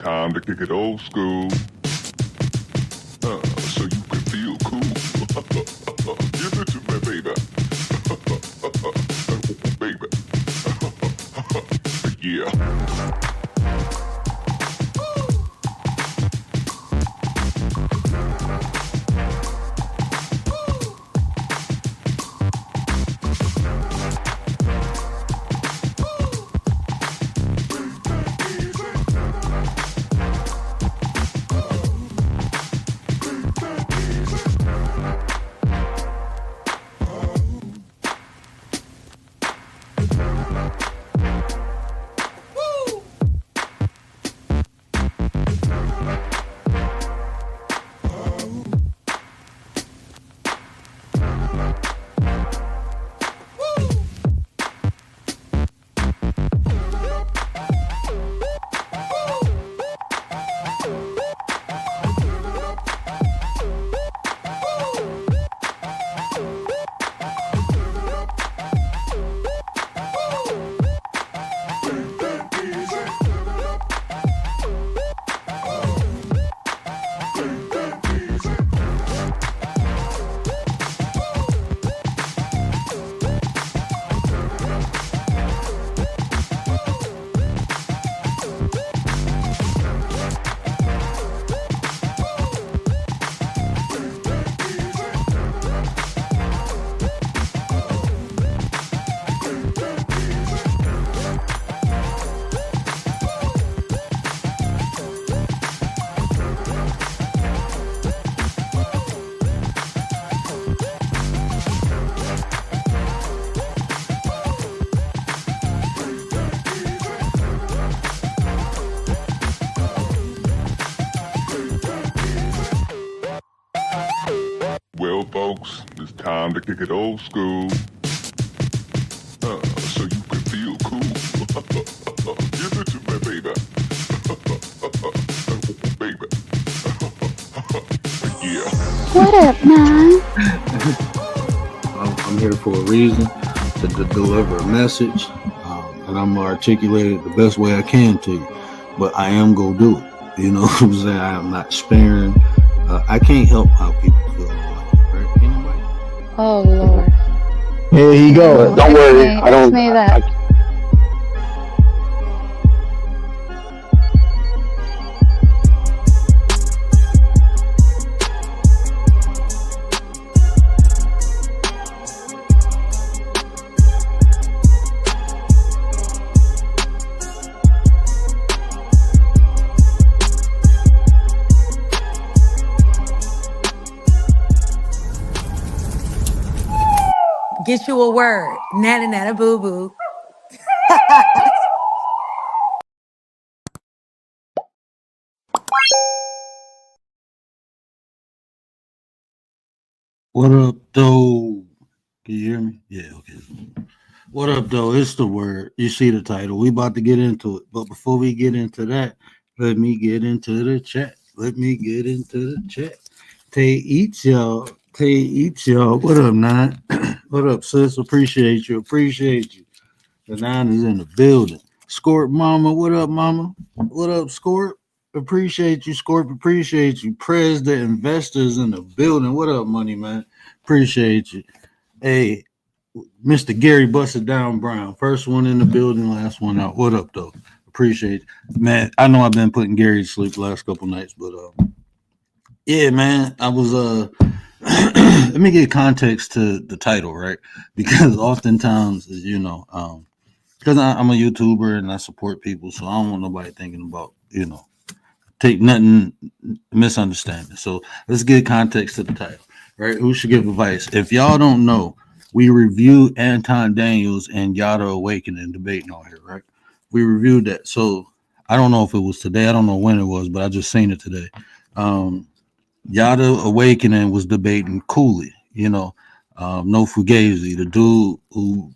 Time to kick it old school. So you can feel cool. Give it to me, baby. Baby. Yeah. Well, folks, it's time to kick it old school. So you can feel cool. Give it to me, baby. Baby. Yeah. What up, man? I'm here for a reason to deliver a message, and I'm gonna articulate it the best way I can to you. But I am gonna do it. You know what I'm saying? I am not sparing. I can't help how people feel. Right? Anybody? Oh, Lord. Here you go. Don't worry. I don't. Say that. Get you a word. Nana nana boo boo. What up, though? Can you hear me? Yeah, okay. What up, though? It's the word. You see the title. We about to get into it. But before we get into that, let me get into the chat. Tay each y'all. What up, Nine? What up, sis? Appreciate you. The Nine is in the building. Scorp Mama, what up, Mama? What up, Scorp? Appreciate you, Scorp. Appreciate you. Prez the investors in the building. What up, money, man? Appreciate you. Hey, Mr. Gary Busted Down Brown. First one in the building, last one out. What up, though? Appreciate you. Man, I know I've been putting Gary to sleep the last couple nights, but yeah, man, I was let me give context to the title, right? Because oftentimes, you know, because I'm a YouTuber and I support people, so I don't want nobody thinking about, you know, take nothing misunderstanding. So let's give context to the title, right? Who should give advice? If y'all don't know, we reviewed Anton Daniels and Yada Awakening debating on here, right? We reviewed that. So I don't know if it was today. I don't know when it was, but I just seen it today. Yada Awakening was debating Cooley, you know, no Fugazi, the dude who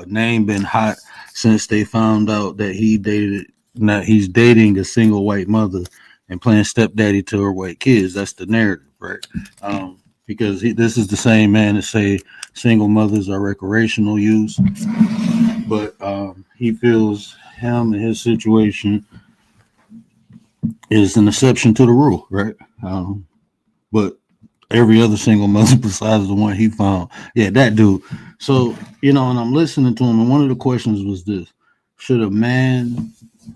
name been hot since they found out that he's dating a single white mother and playing stepdaddy to her white kids. That's the narrative, right? Because this is the same man that say single mothers are recreational use, but he feels him and his situation is an exception to the rule, right? But every other single mother besides the one he found, yeah, that dude. So, and I'm listening to him, and one of the questions was this: should a man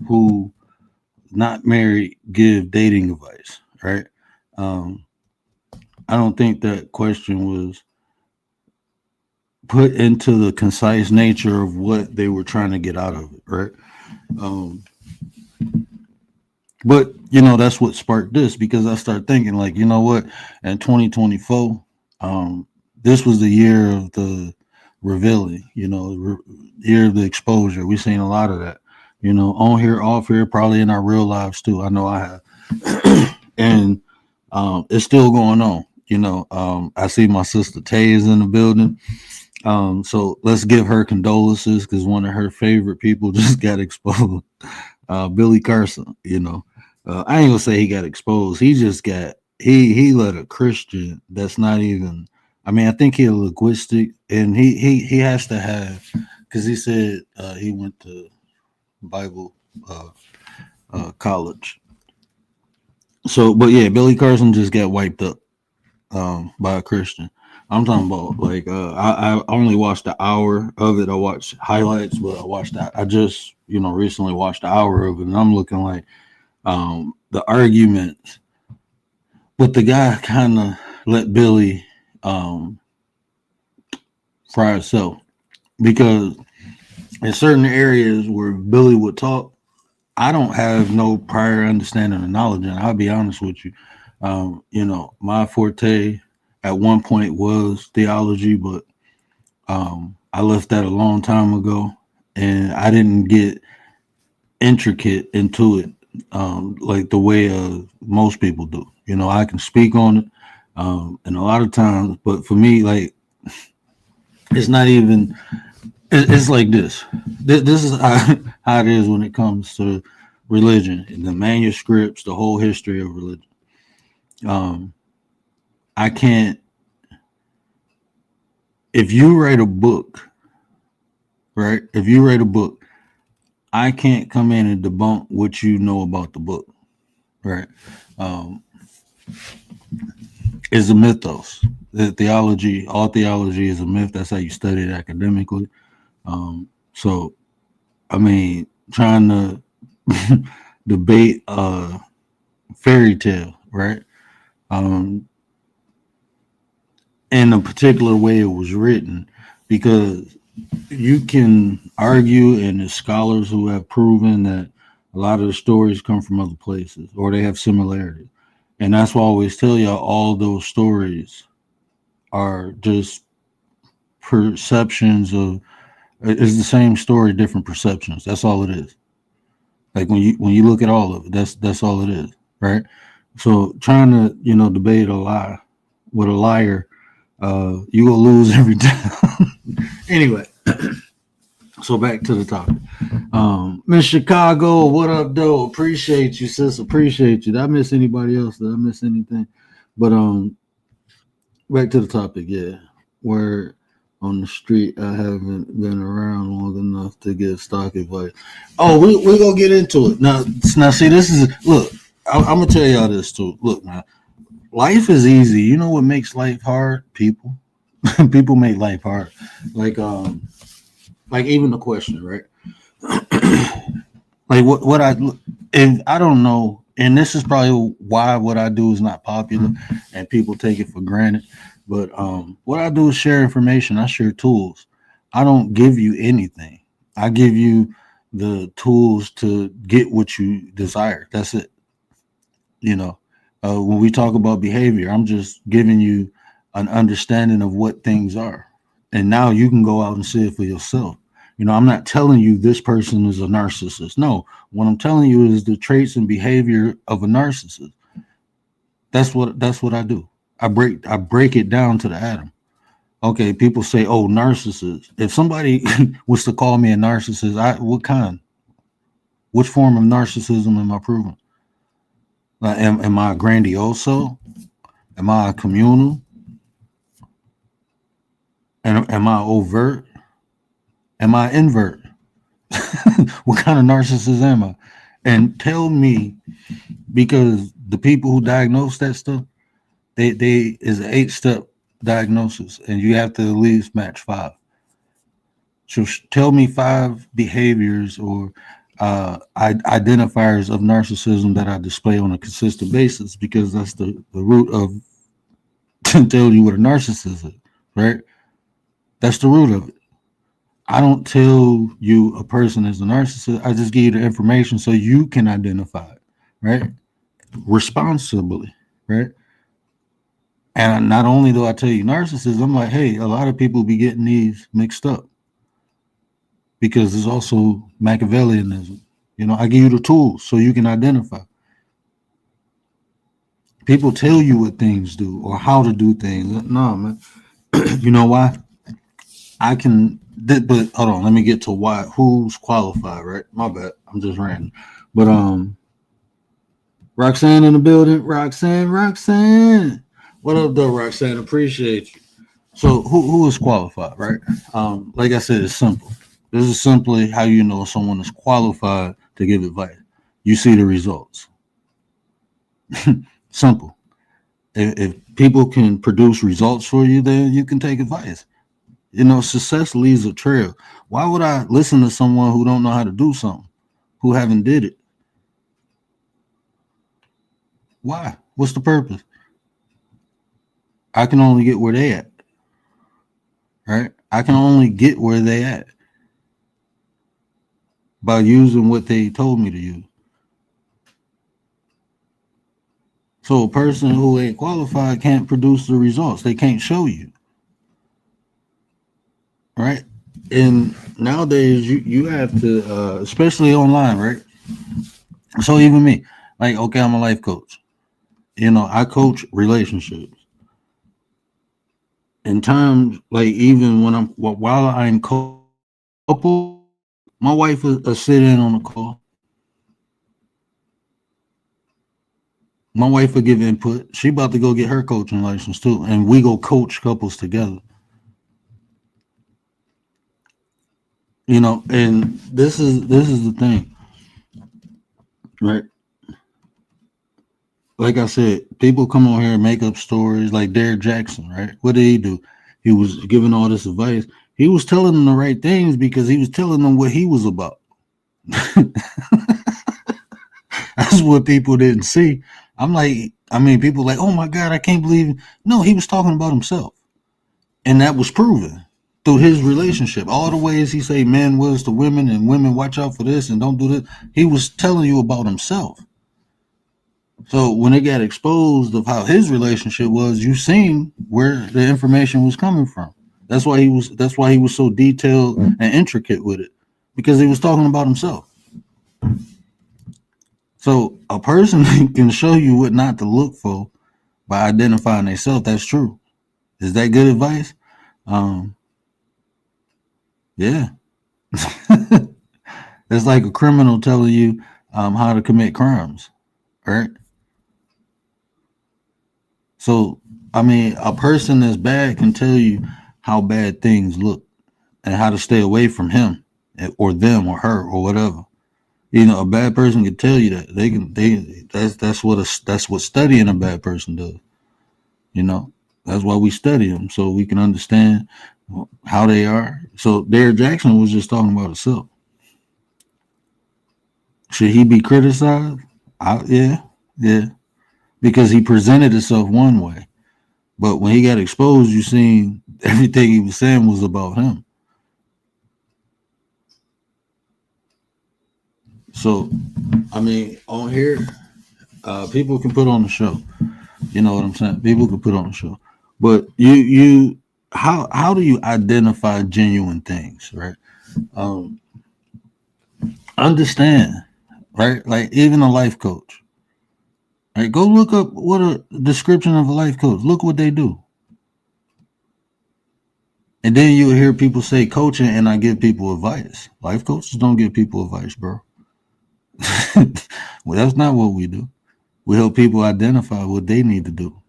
who not married give dating advice? Right? Um, I don't think that question was put into the concise nature of what they were trying to get out of it, right? Um, but that's what sparked this, because I started thinking, like, you know what, in 2024, this was the year of the revealing, year of the exposure. We've seen a lot of that, on here, off here, probably in our real lives too. I know I have, and it's still going on. I see my sister Tay is in the building. So let's give her condolences, because one of her favorite people just got exposed. Billy Carson, I ain't gonna say he got exposed. He just got he let a Christian that's not even. I mean, I think he's linguistic, and he has to have, because he said he went to Bible college. So, but yeah, Billy Carson just got wiped up by a Christian. I'm talking about, like, I only watched an hour of it. I watched highlights, but I just recently watched an hour of it, and I'm looking like the arguments. But the guy kind of let Billy fry himself, because in certain areas where Billy would talk, I don't have no prior understanding or knowledge, and I'll be honest with you. My forte at one point was theology, but I left that a long time ago, and I didn't get intricate into it like the way most people do. I can speak on it, and a lot of times, but for me, like, it's not even. It's like this. This is how it is when it comes to religion and the manuscripts, the whole history of religion. I can't. If you write a book, right? If you write a book, I can't come in and debunk what you know about the book, right? It's a mythos. All theology is a myth. That's how you study it academically. So, I mean, trying to debate a fairy tale, right? In a particular way it was written, because you can argue, and there's scholars who have proven that a lot of the stories come from other places, or they have similarities. And that's why I always tell y'all, all those stories are just perceptions of. It's the same story, different perceptions. That's all it is. Like, when you look at all of it, that's all it is, right? So trying to debate a lie with a liar, you will lose every time. Anyway, so back to the topic. Miss Chicago, what up, though? Appreciate you, sis. Appreciate you. Did I miss anybody else? Did I miss anything? But back to the topic. Yeah, where on the street, I haven't been around long enough to give stock advice. Oh, we're gonna get into it now. See, this is look. I'm gonna tell y'all this too. Look, man, life is easy. You know what makes life hard? People. People make life hard. Like even the question, right? Like what I, and I don't know, and this is probably why what I do is not popular and people take it for granted. But what I do is share information. I share tools. I don't give you anything. I give you the tools to get what you desire. That's it. When we talk about behavior, I'm just giving you an understanding of what things are, and now you can go out and see it for yourself. I'm not telling you this person is a narcissist. No, what I'm telling you is the traits and behavior of a narcissist. That's what I do. I break it down to the atom. Okay, people say, "Oh, narcissist." If somebody was to call me a narcissist, what kind? Which form of narcissism am I proving? Am I a grandioso? Am I a communal? And am I overt? Am I invert? What kind of narcissist am I? And tell me because the people who diagnose that stuff, they is an 8-step diagnosis, and you have to at least match 5. So tell me 5 behaviors or identifiers of narcissism that I display on a consistent basis, because that's the root of to tell you what a narcissist is, right? That's the root of it. I don't tell you a person is a narcissist. I just give you the information so you can identify it, right? Responsibly, right? And not only do I tell you narcissism, I'm like, hey, a lot of people be getting these mixed up because there's also Machiavellianism. You know, I give you the tools so you can identify. People tell you what things do or how to do things. No, man. You know why? I can, but hold on, let me get to why. Who's qualified, right? My bad. I'm just ranting. But Roxanne in the building. Roxanne. What up, though, Roxanne? Appreciate you. So who is qualified, right? Like I said, it's simple. This is simply how you know someone is qualified to give advice. You see the results. Simple. If people can produce results for you, then you can take advice. You know, success leaves a trail. Why would I listen to someone who don't know how to do something, who haven't did it? Why? What's the purpose? I can only get where they at, right? I can only get where they at by using what they told me to use. So a person who ain't qualified can't produce the results. They can't show you, right? And nowadays you have to, especially online, right? So even me, like, okay, I'm a life coach. You know, I coach relationships. In times, like even when while I'm couple, my wife will sit in on a call. My wife will give input. She about to go get her coaching license too, and we go coach couples together. You know, and this is the thing, right? Like I said, people come on here and make up stories like Derek Jackson, right? What did he do? He was giving all this advice. He was telling them the right things because he was telling them what he was about. That's what people didn't see. I'm like, I mean, people like, oh my God, I can't believe it. No, he was talking about himself. And that was proven through his relationship. All the ways he say men was to women and women watch out for this and don't do this. He was telling you about himself. So when it got exposed of how his relationship was, you seen where the information was coming from. That's why he was so detailed and intricate with it, because he was talking about himself. So a person can show you what not to look for by identifying themselves. That's true. Is that good advice? Yeah. It's like a criminal telling you how to commit crimes, right? So, I mean, a person that's bad can tell you how bad things look and how to stay away from him or them or her or whatever. You know, a bad person can tell you that. That's what studying a bad person does. You know, that's why we study them, so we can understand how they are. So Derek Jackson was just talking about himself. Should he be criticized? Yeah, because he presented himself one way, but when he got exposed, you seen everything he was saying was about him. So, I mean, on here, people can put on the show. You know what I'm saying? People can put on the show, but how do you identify genuine things, right? Understand, right? Like even a life coach. Right? Go look up what a description of a life coach. Look what they do. And then you'll hear people say coaching and I give people advice. Life coaches don't give people advice, bro. Well, that's not what we do. We help people identify what they need to do.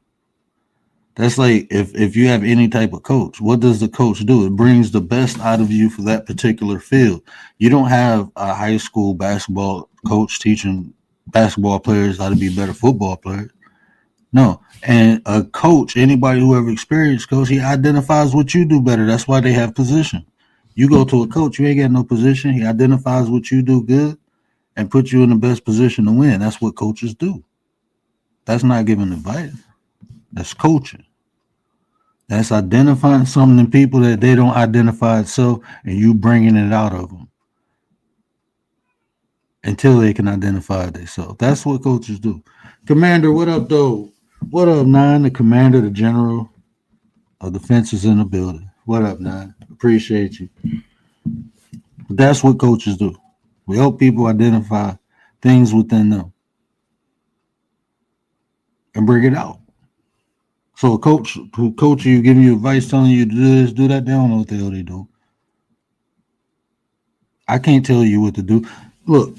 That's like if you have any type of coach, what does the coach do? It brings the best out of you for that particular field. You don't have a high school basketball coach teaching basketball players ought to be better football players. No. And a coach, anybody who ever experienced coach, he identifies what you do better. That's why they have position. You go to a coach, you ain't got no position. He identifies what you do good and puts you in the best position to win. That's what coaches do. That's not giving advice. That's coaching. That's identifying something in people that they don't identify itself, and you bringing it out of them until they can identify it themselves. That's what coaches do. Commander, what up, though? What up, Nine? The commander, the general of defense is in the building. What up, Nine? Appreciate you. But that's what coaches do. We help people identify things within them and bring it out. So a coach who coaches you, giving you advice, telling you to do this, do that, they don't know what the hell they do. I can't tell you what to do. Look,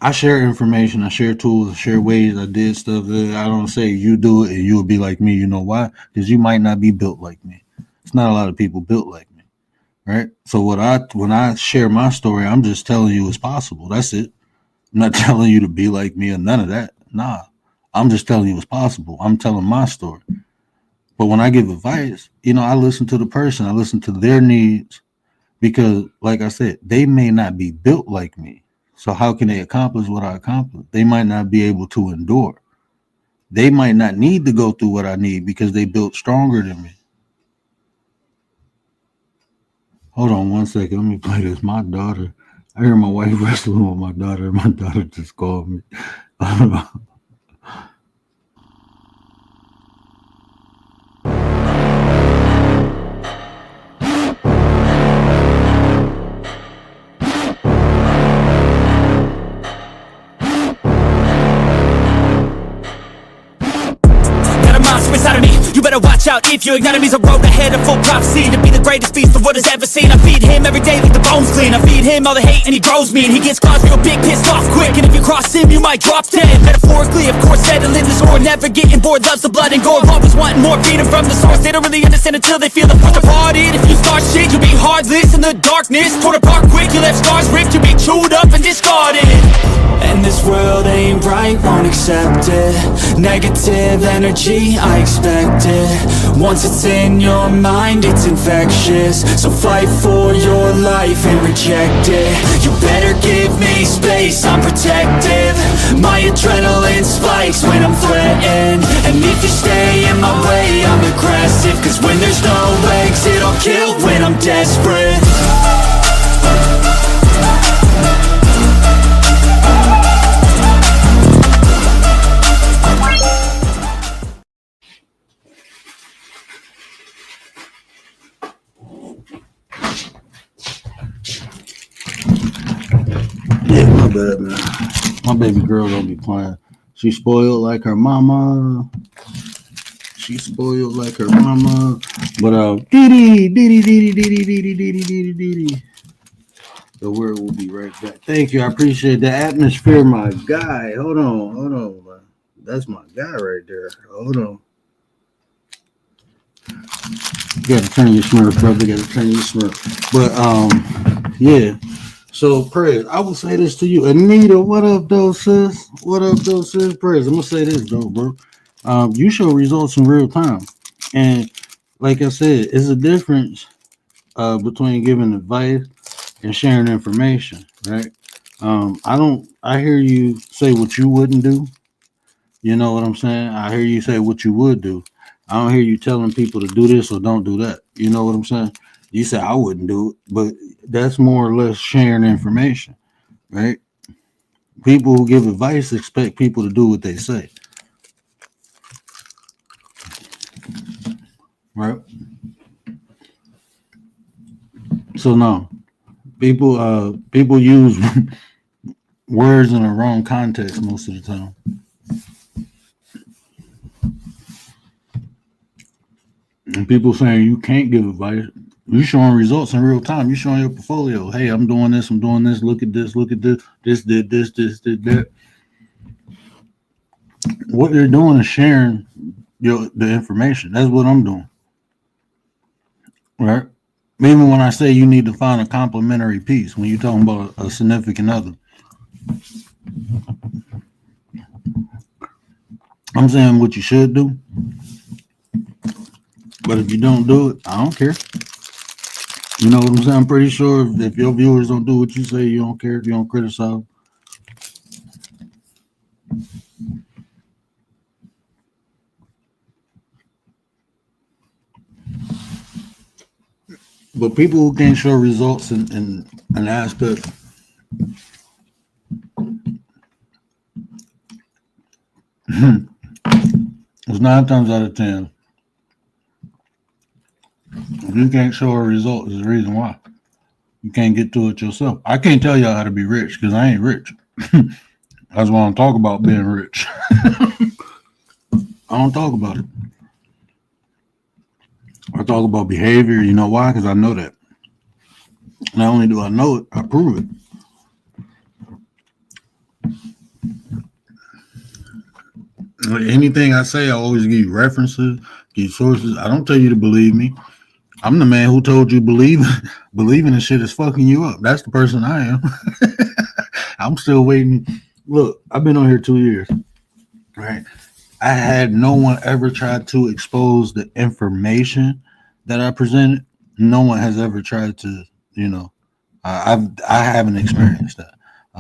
I share information, I share tools, I share ways, I did stuff that I don't say you do it and you'll be like me. You know why? Because you might not be built like me. It's not a lot of people built like me, right? So when I share my story, I'm just telling you it's possible. That's it. I'm not telling you to be like me or none of that. Nah, I'm just telling you it's possible. I'm telling my story. But when I give advice, I listen to the person. I listen to their needs because, like I said, they may not be built like me. So how can they accomplish what I accomplished? They might not be able to endure. They might not need to go through what I need because they built stronger than me. Hold on one second. Let me play this. My daughter. I hear my wife wrestling with my daughter. My daughter just called me. Inside of me, you better watch out if your enemy's a road ahead of full prophecy to be the greatest beast the world has ever seen. I feed him every day like the bones clean. I feed him all the hate and he grows me, and he gets claws real big, pissed off quick. And if you cross him, you might drop dead. Metaphorically, of course, settling the score, never getting bored, loves the blood and gore, always wanting more, feeding from the source. They don't really understand until they feel the force departed. If you start shit, you'll be heartless in the darkness, torn apart quick. You left scars ripped, you'll be chewed up and discarded. And this world ain't right, won't accept it. Negative energy, I expect it. Once it's in your mind, it's infectious. So fight for your life and reject it. You better give me space, I'm protective. My adrenaline spikes when I'm threatened. And if you stay in my way, I'm aggressive. Cause when there's no exit, I'll kill when I'm desperate. Yeah, my bad, man. My baby girl don't be playing. She spoiled like her mama. She spoiled like her mama. But dee. The word will be right back. Thank you. I appreciate the atmosphere, my guy. Hold on, man. That's my guy right there. Hold on. You gotta turn your smurf, brother. You gotta turn your smurf. But yeah. So, Prez, I will say this to you. Anita, what up, though, sis? What up, though, sis? Prez, I'm going to say this, though, bro. You show results in real time. And like I said, it's a difference between giving advice and sharing information, right? I hear you say what you wouldn't do. You know what I'm saying? I hear you say what you would do. I don't hear you telling people to do this or don't do that. You know what I'm saying? You say I wouldn't do it, but that's more or less sharing information, right? People who give advice expect people to do what they say, right? So no, people use words in the wrong context most of the time. And people saying you can't give advice. You showing results in real time. You showing your portfolio. Hey, I'm doing this. Look at this. This did this did that. What they're doing is sharing the information. That's what I'm doing. Right? Even when I say you need to find a complementary piece, when you're talking about a significant other. I'm saying what you should do. But if you don't do it, I don't care. You know what I'm saying? I'm pretty sure if your viewers don't do what you say, you don't care. You don't criticize. But people who can't show results in an aspect, it's 9 times out of 10. If you can't show a result, there's a reason why. You can't get to it yourself. I can't tell y'all how to be rich because I ain't rich. That's why I don't talk about being rich. I don't talk about it. I talk about behavior. You know why? Because I know that. Not only do I know it, I prove it. Anything I say, I always give you references, give you sources. I don't tell you to believe me. I'm the man who told you believing in shit is fucking you up. That's the person I am. I'm still waiting. Look, I've been on here 2 years, right? I had no one ever tried to expose the information that I presented. No one has ever tried to, I haven't experienced that.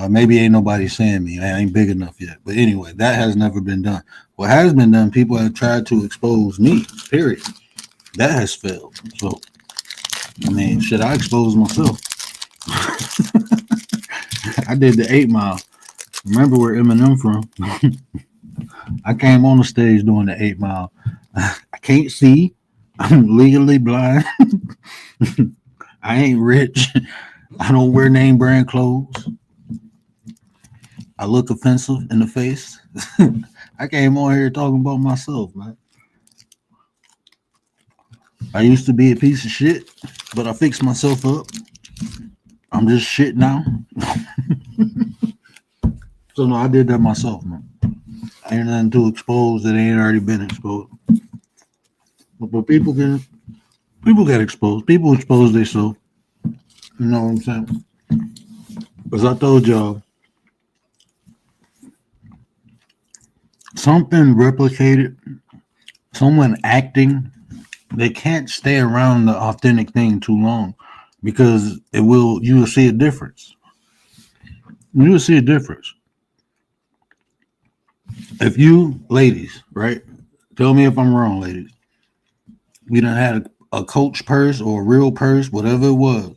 Maybe ain't nobody saying me. I ain't big enough yet. But anyway, that has never been done. What has been done, people have tried to expose me, period. That has failed. So, I mean, should I expose myself? I did the 8 Mile. Remember where Eminem from? I came on the stage doing the 8 Mile. I can't see. I'm legally blind. I ain't rich. I don't wear name brand clothes. I look offensive in the face. I came on here talking about myself, man. I used to be a piece of shit, but I fixed myself up. I'm just shit now. So no, I did that myself, man. Ain't nothing to expose that ain't already been exposed. But people get exposed. People expose themselves. You know what I'm saying? As I told y'all, something replicated, someone acting, they can't stay around the authentic thing too long because you will see a difference. You will see a difference. If you ladies, right? Tell me if I'm wrong, ladies. You done had a Coach purse or a real purse, whatever it was,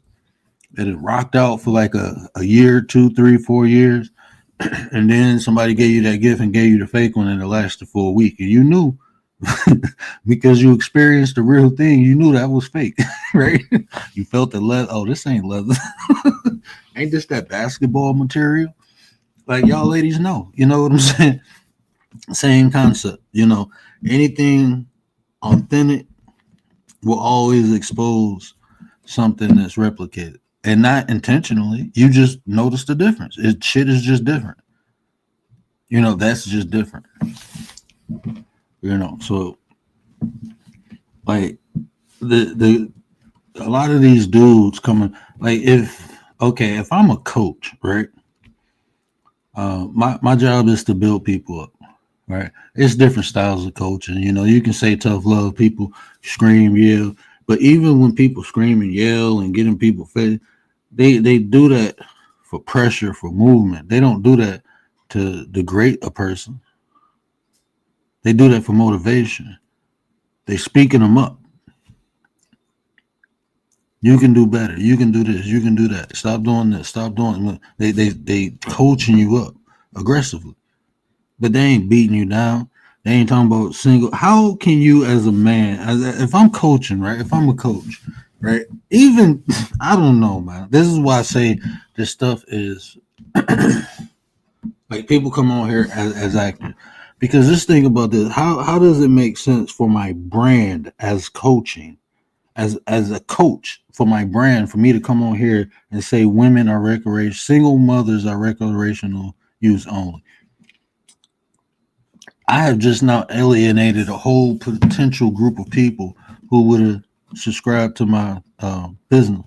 that it rocked out for like a year, 2, 3, 4 years, and then somebody gave you that gift and gave you the fake one and it lasted for a week, and you knew because you experienced the real thing, you knew that was fake, right? You felt the leather. Oh, this ain't leather. Ain't this that basketball material? Like y'all ladies know, you know what I'm saying? Same concept, anything authentic will always expose something that's replicated and not intentionally. You just notice the difference. Shit is just different. That's just different. So like a lot of these dudes coming, like if I'm a coach, right? My job is to build people up. Right, it's different styles of coaching. You can say tough love, people scream, yell, but even when people scream and yell and getting people fed, they do that for pressure, for movement. They don't do that to degrade a person. They do that for motivation. They speaking them up. You can do better. You can do this. You can do that. Stop doing this. Stop doing it. They coaching you up aggressively, but they ain't beating you down. They ain't talking about single. How can you, as a man, if I'm coaching, right? If I'm a coach, right? Even I don't know, man. This is why I say this stuff is like people come on here as actors, because this thing about this. How does it make sense for my brand as coaching, as a coach for my brand, for me to come on here and say women are recreational, single mothers are recreational use only? I have just now alienated a whole potential group of people who would have subscribed to my business.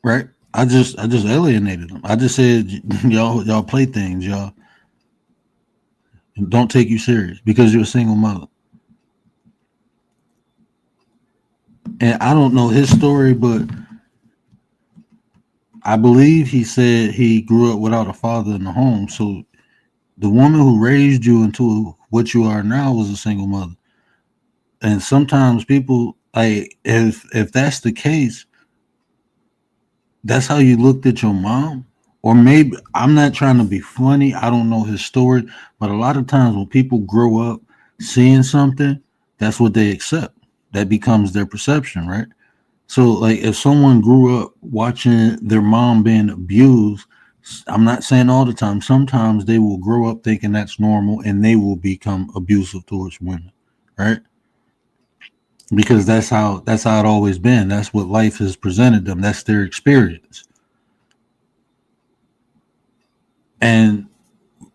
Right? I just alienated them. I just said y'all play things, y'all. and don't take you serious because you're a single mother. And I don't know his story, but I believe he said he grew up without a father in the home. So the woman who raised you into what you are now was a single mother. And sometimes people like if that's the case, that's how you looked at your mom. Or maybe I'm not trying to be funny. I don't know his story, but a lot of times when people grow up seeing something, that's what they accept. That becomes their perception, right? So, like, if someone grew up watching their mom being abused, I'm not saying all the time. Sometimes they will grow up thinking that's normal, and they will become abusive towards women, right? Because that's how it always been. That's what life has presented them. That's their experience. And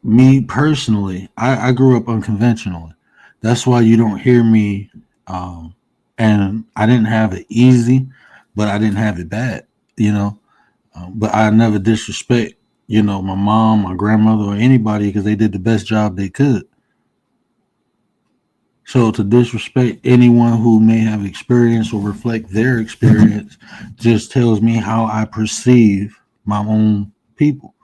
me personally, I grew up unconventionally. That's why you don't hear me. And I didn't have it easy, but I didn't have it bad. You know, but I never disrespect, my mom, my grandmother, or anybody because they did the best job they could. So to disrespect anyone who may have experience or reflect their experience just tells me how I perceive my own people.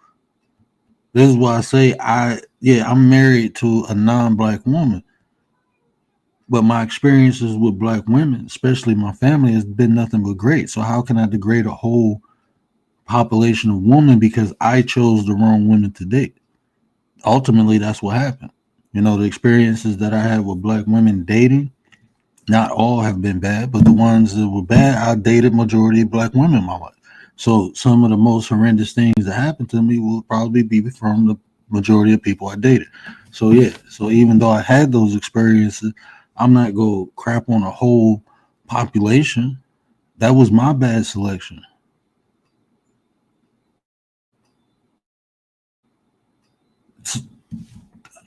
This is why I say I'm married to a non-black woman, but my experiences with black women, especially my family, has been nothing but great. So how can I degrade a whole population of women because I chose the wrong women to date? Ultimately, that's what happened. The experiences that I had with black women dating, not all have been bad, but the ones that were bad, I dated majority of black women in my life. So some of the most horrendous things that happened to me will probably be from the majority of people I dated. So yeah, so even though I had those experiences, I'm not going to crap on a whole population. That was my bad selection.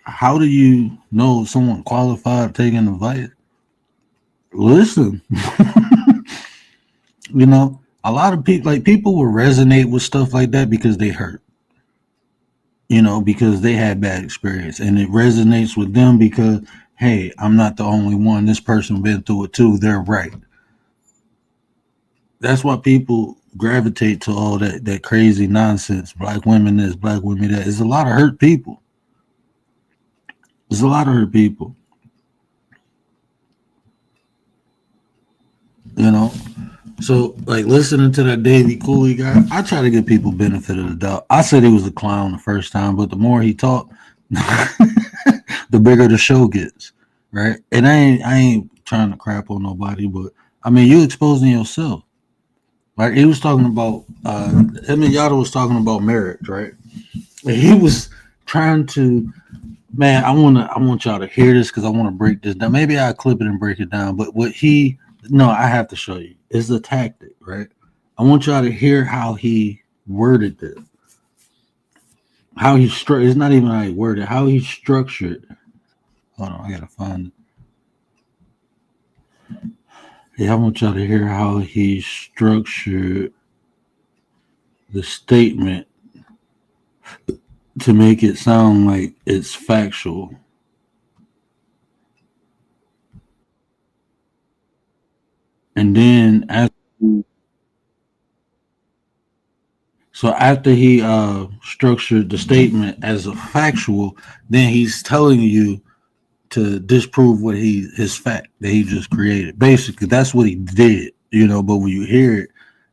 How do you know someone qualified taking advice? Listen, a lot of people, like, people will resonate with stuff like that because they hurt, because they had bad experience, and it resonates with them because, hey, I'm not the only one. This person been through it too. They're right. That's why people gravitate to all that crazy nonsense. Black women this, black women that. It's a lot of hurt people. There's a lot of hurt people. You know, So, like, listening to that Davy Cooley guy, I try to give people benefit of the doubt. I said he was a clown the first time, but the more he talked, the bigger the show gets, right? And I ain't trying to crap on nobody, but I mean, you exposing yourself. Like, he was talking about him and Yada was talking about marriage, right? And he was trying to, man, I want y'all to hear this because I want to break this down. Maybe I'll clip it and break it down. But what he no, I have to show you. It's a tactic, right? I want y'all to hear how he worded this. How he it's not even how he worded, how he structured. Hold on, I gotta find it. Yeah, I want y'all to hear how he structured the statement to make it sound like it's factual. And then after he structured the statement as a factual, then he's telling you to disprove what his fact that he just created. Basically, that's what he did, But when you hear it,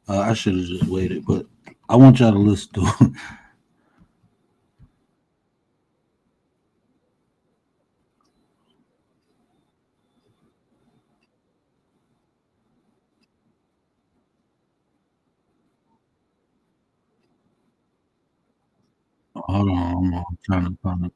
I should have just waited, but I want y'all to listen to it. Hold on, I'm trying to find it.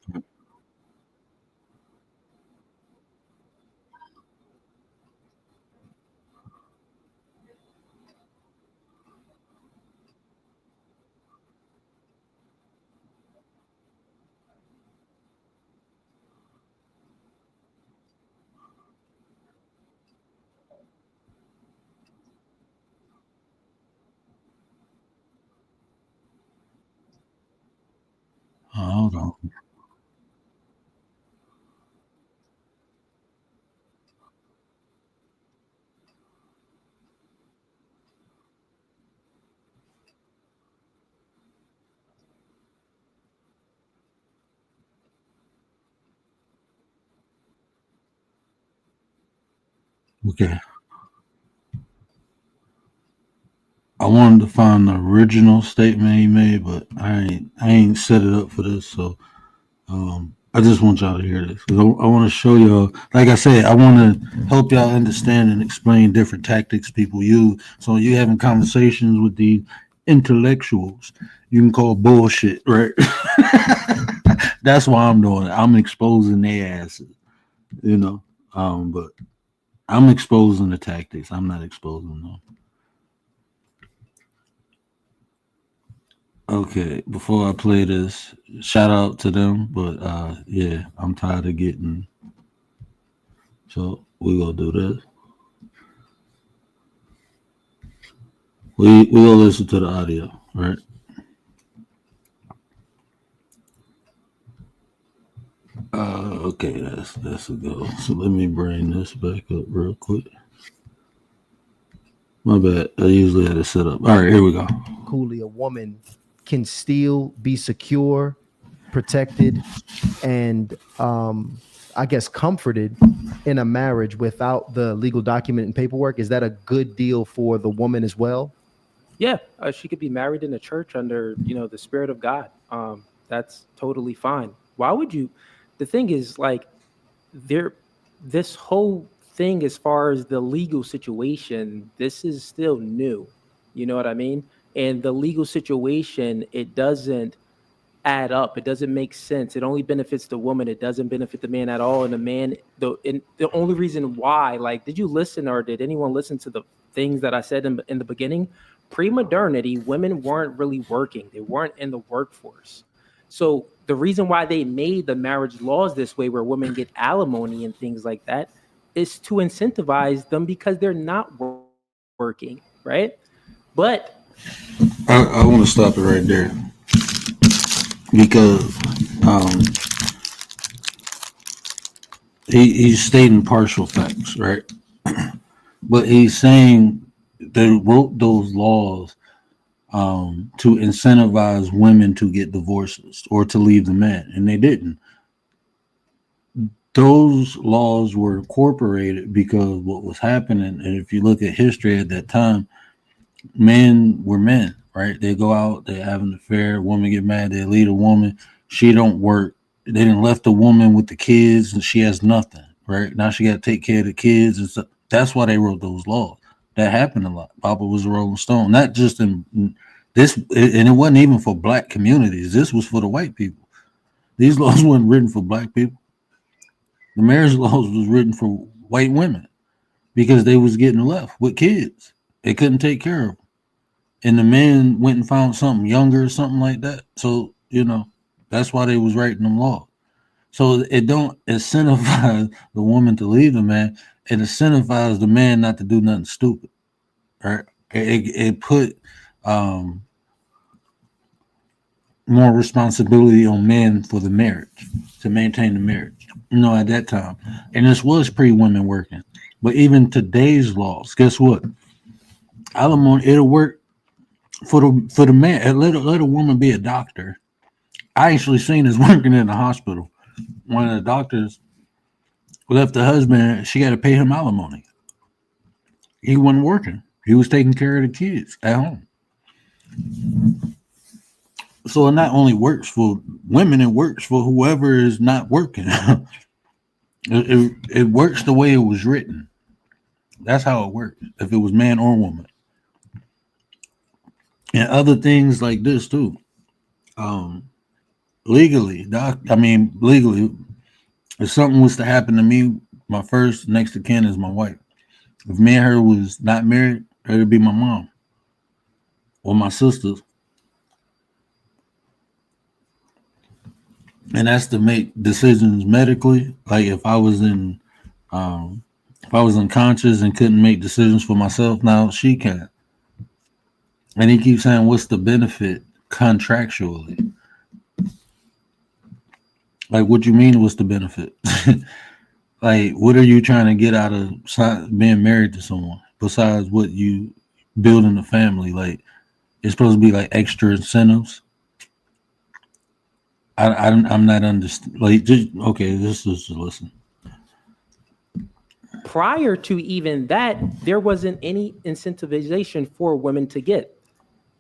Hold on. Okay. I wanted to find the original statement he made, but I ain't set it up for this, so I just want y'all to hear this. 'Cause I want to show y'all. Like I said, I want to help y'all understand and explain different tactics people use. So when you having conversations with the intellectuals, you can call bullshit, right? That's why I'm doing it. I'm exposing their asses, you know. But I'm exposing the tactics. I'm not exposing them. Okay, before I play this, shout out to them, but yeah, I'm tired of getting. So we gonna do this. We gonna listen to the audio, right? Okay, that's a go. So let me bring this back up real quick. My bad. I usually had it set up. All right, here we go. Coolly, a woman can still be secure, protected, and I guess comforted in a marriage without the legal document and paperwork. Is that a good deal for the woman as well? Yeah, she could be married in a church under, the Spirit of God. That's totally fine. Why would you? The thing is, like, this whole thing, as far as the legal situation, this is still new. You know what I mean? And the legal situation, it doesn't add up. It doesn't make sense. It only benefits the woman. It doesn't benefit the man at all. And the only reason why, like, did you listen, or did anyone listen to the things that I said in the beginning? Pre-modernity, women weren't really working. They weren't in the workforce. So the reason why they made the marriage laws this way, where women get alimony and things like that, is to incentivize them, because they're not working, right? But I want to stop it right there because he's stating partial facts, right? But he's saying they wrote those laws to incentivize women to get divorces or to leave the man, and they didn't. Those laws were incorporated because what was happening, and if you look at history at that time, men were men, right? They go out, they have an affair, woman get mad, they leave a woman, she don't work. They didn't left the woman with the kids and she has nothing, right? Now she got to take care of the kids and stuff. That's why they wrote those laws. That happened a lot. Papa was a Rolling Stone, not just in this, and it wasn't even for black communities. This was for the white people. These laws weren't written for black people. The marriage laws was written for white women because they was getting left with kids. They couldn't take care of them. And the men went and found something younger or something like that. So, that's why they was writing them laws. So it don't incentivize the woman to leave the man. It incentivizes the man not to do nothing stupid. Right? It put more responsibility on men for the marriage, to maintain the marriage, at that time. And this was pre-women working. But even today's laws, guess what? Alimony, it'll work for the man. Let a woman be a doctor. I actually seen this working in the hospital. One of the doctors left the husband, she got to pay him alimony. He wasn't working. He was taking care of the kids at home. So it not only works for women, it works for whoever is not working. it works the way it was written. That's how it works, if it was man or woman. And other things like this too. Legally, if something was to happen to me, my first next of kin is my wife. If me and her was not married, it'd be my mom or my sisters. And that's to make decisions medically. Like if I was unconscious and couldn't make decisions for myself, now she can. And he keeps saying, what's the benefit contractually? Like, what you mean, what's the benefit? Like, what are you trying to get out of being married to someone besides what you building a family? Like, it's supposed to be like extra incentives. I'm not understand. Like, just okay. Just listen. prior to even that, there wasn't any incentivization for women to get.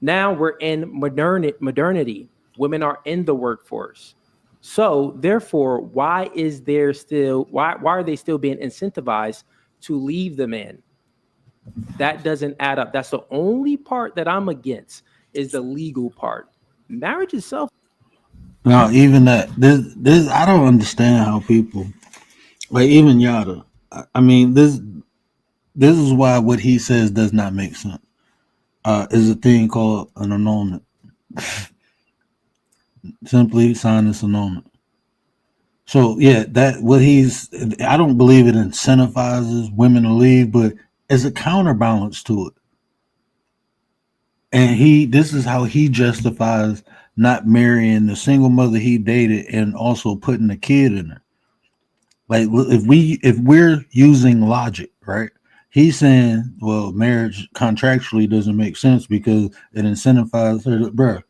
Now we're in modernity. Women are in the workforce. So therefore, why are they still being incentivized to leave the man? That doesn't add up. That's the only part that I'm against, is the legal part. Marriage itself. Now, even that, this I don't understand how people, like even Yada. I mean, this is why what he says does not make sense. Is a thing called an annulment. Simply sign this annulment. So yeah, I don't believe it incentivizes women to leave, but as a counterbalance to it. And this is how he justifies not marrying the single mother he dated and also putting a kid in her. Like if we're using logic, right? He's saying, well, marriage contractually doesn't make sense because it incentivizes her to, bruh.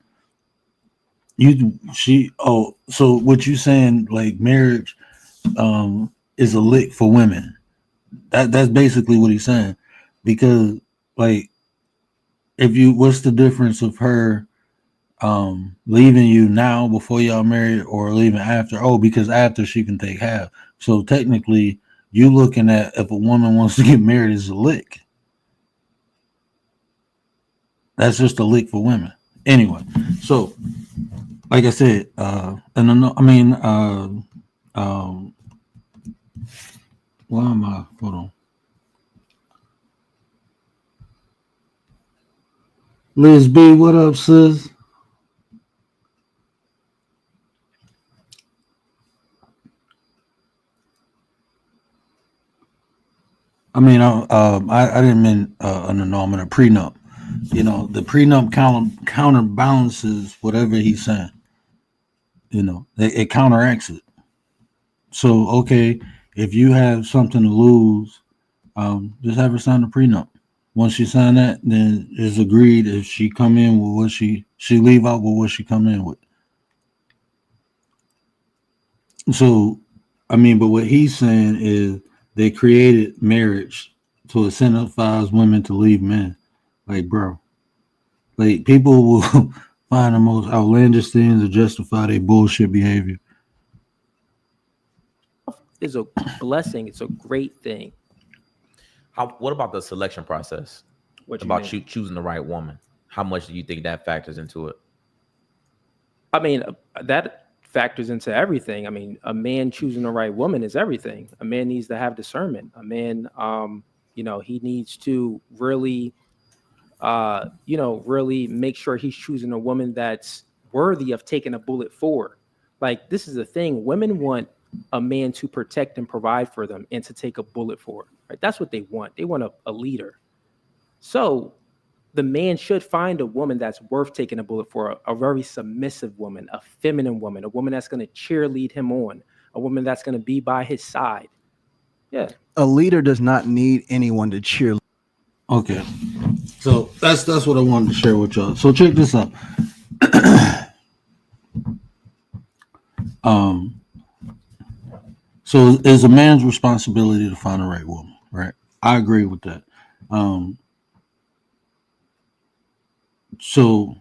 So what you saying, like marriage is a lick for women. That's basically what he's saying. Because like what's the difference of her leaving you now before y'all married or leaving after? Oh, because after she can take half. So technically you looking at if a woman wants to get married is a lick. That's just a lick for women. Anyway, so like I said, why am I? Hold on. Liz B, what up, sis? I mean, I didn't mean an annulment, a prenup. You know, the prenup counterbalances whatever he's saying. You know, it counteracts it. So, okay, if you have something to lose, just have her sign the prenup. Once she sign that, then it's agreed. If she come in with what she leave out with what she come in with. So, I mean, but what he's saying is they created marriage to incentivize women to leave men. Like, bro, like people will find the most outlandish things to justify their bullshit behavior. Is a blessing. It's a great thing. What about the selection process? What about you choosing the right woman? How much do you think that factors into it? I mean, that factors into everything. I mean, a man choosing the right woman is everything. A man needs to have discernment. A man, he needs to really, really make sure he's choosing a woman that's worthy of taking a bullet for. Like, this is the thing. Women want a man to protect and provide for them and to take a bullet for. Right? That's what they want. They want a leader. So the man should find a woman that's worth taking a bullet for, a very submissive woman, a feminine woman, a woman that's going to cheerlead him on, a woman that's going to be by his side. Yeah. A leader does not need anyone to cheerlead. Okay. So that's what I wanted to share with y'all. So check this out. So it's a man's responsibility to find the right woman, right? I agree with that. So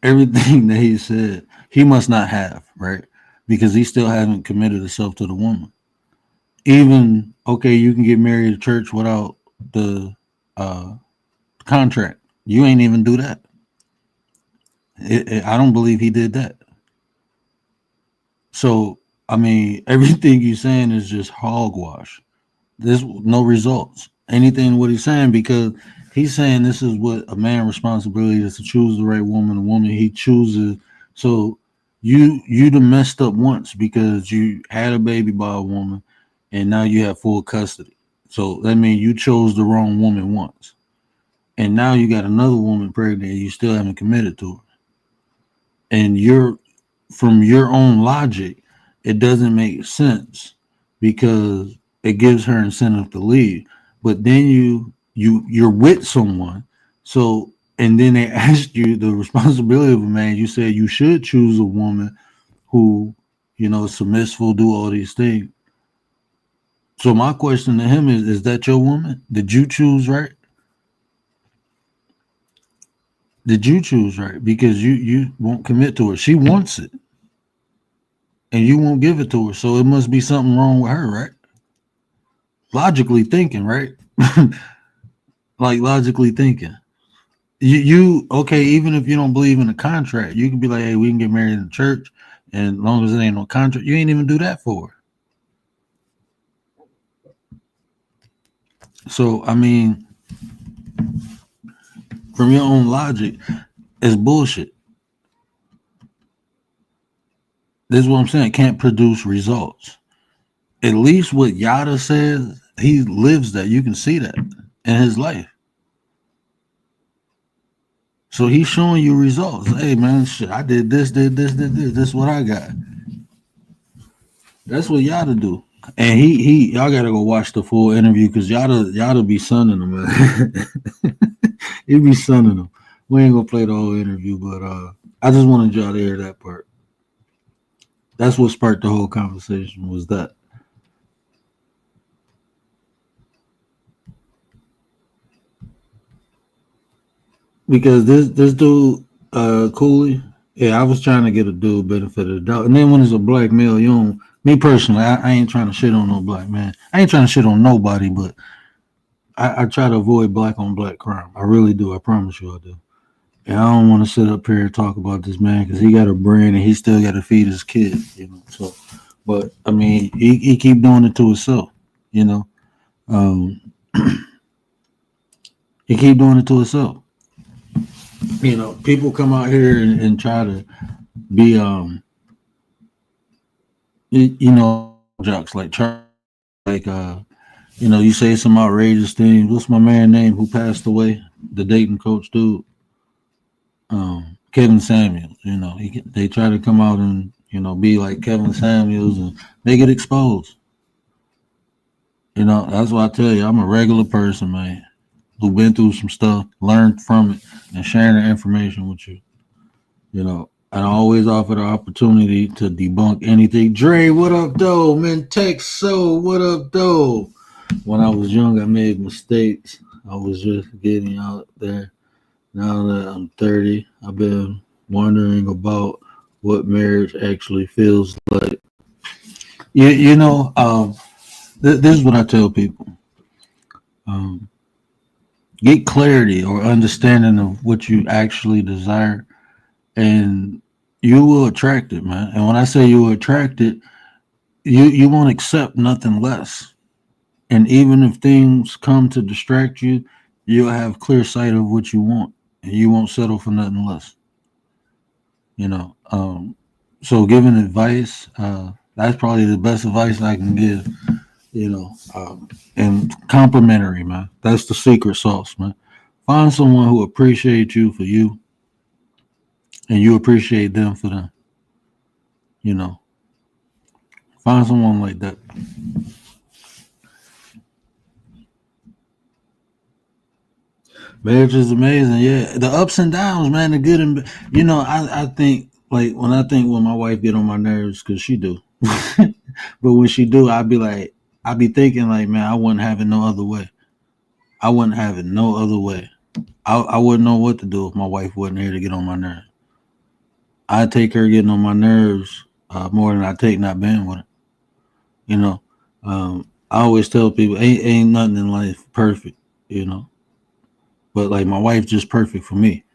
everything that he said, he must not have, right? Because he still hasn't committed himself to the woman. Even, okay, you can get married at church without the contract. You ain't even do that. I don't believe he did that. So, I mean, everything you're saying is just hogwash. There's no results. Anything what he's saying, because he's saying this is what a man's responsibility is, to choose the right woman. The woman he chooses. So you done messed up once because you had a baby by a woman, and now you have full custody. So that means you chose the wrong woman once, and now you got another woman pregnant, and you still haven't committed to her. And from your own logic, it doesn't make sense because it gives her incentive to leave. But then you're with someone, so, and then they asked you the responsibility of a man. You said you should choose a woman who, is submissive, do all these things. So my question to him is that your woman? Did you choose right? Did you choose right? Because you won't commit to her. She wants it. And you won't give it to her. So it must be something wrong with her, right? Logically thinking, right? Like logically thinking. You okay, even if you don't believe in a contract, you can be like, hey, we can get married in the church, and as long as it ain't no contract, you ain't even do that for her. So I mean, from your own logic, it's bullshit. This is what I'm saying. Can't produce results. At least what Yada says, he lives that. You can see that in his life. So he's showing you results. Hey man, shit, I did this. This is what I got. That's what Yada do. And he y'all gotta go watch the full interview because Yada be sunning him, man. He be sunning him. We ain't gonna play the whole interview, but I just wanted y'all to hear that part. That's what sparked the whole conversation, was that. Because this dude, Cooley, yeah, I was trying to get a dude benefit of the doubt. And then when it's a black male, you don't, me personally, I ain't trying to shit on no black man. I ain't trying to shit on nobody, but I try to avoid black on black crime. I really do. I promise you I do. And I don't want to sit up here and talk about this man because he got a brain and he still got to feed his kid, you know. So, but I mean, he keep doing it to himself, you know. He keep doing it to himself. You know, people come out here and try to be, you know, jocks like Charlie, like, you know, you say some outrageous things. What's my man name who passed away? The Dayton coach dude, Kevin Samuels. You know, they try to come out and, you know, be like Kevin Samuels and they get exposed. You know, that's why I tell you, I'm a regular person, man, who been through some stuff, learned from it, and sharing the information with you. You know, and I always offer the opportunity to debunk anything. Dre, what up, though? Man, Texo, what up, though? When I was young, I made mistakes. I was just getting out there. Now that I'm 30, I've been wondering about what marriage actually feels like. You know, this is what I tell people. Get clarity or understanding of what you actually desire, and you will attract it, man. And when I say you will attract it, you won't accept nothing less. And even if things come to distract you, you'll have clear sight of what you want, and you won't settle for nothing less. You know, so giving advice, that's probably the best advice I can give. You know, and complimentary, man. That's the secret sauce, man. Find someone who appreciates you for you, and you appreciate them for them. You know, find someone like that. Marriage is amazing. Yeah, the ups and downs, man. The good and you know, I think like when my wife get on my nerves because she do, but when she do, I be thinking like, man, I wouldn't have it no other way. I wouldn't have it no other way. I wouldn't know what to do if my wife wasn't here to get on my nerves. I take her getting on my nerves more than I take not being with her. You know, I always tell people, ain't nothing in life perfect. You know, but like my wife's just perfect for me.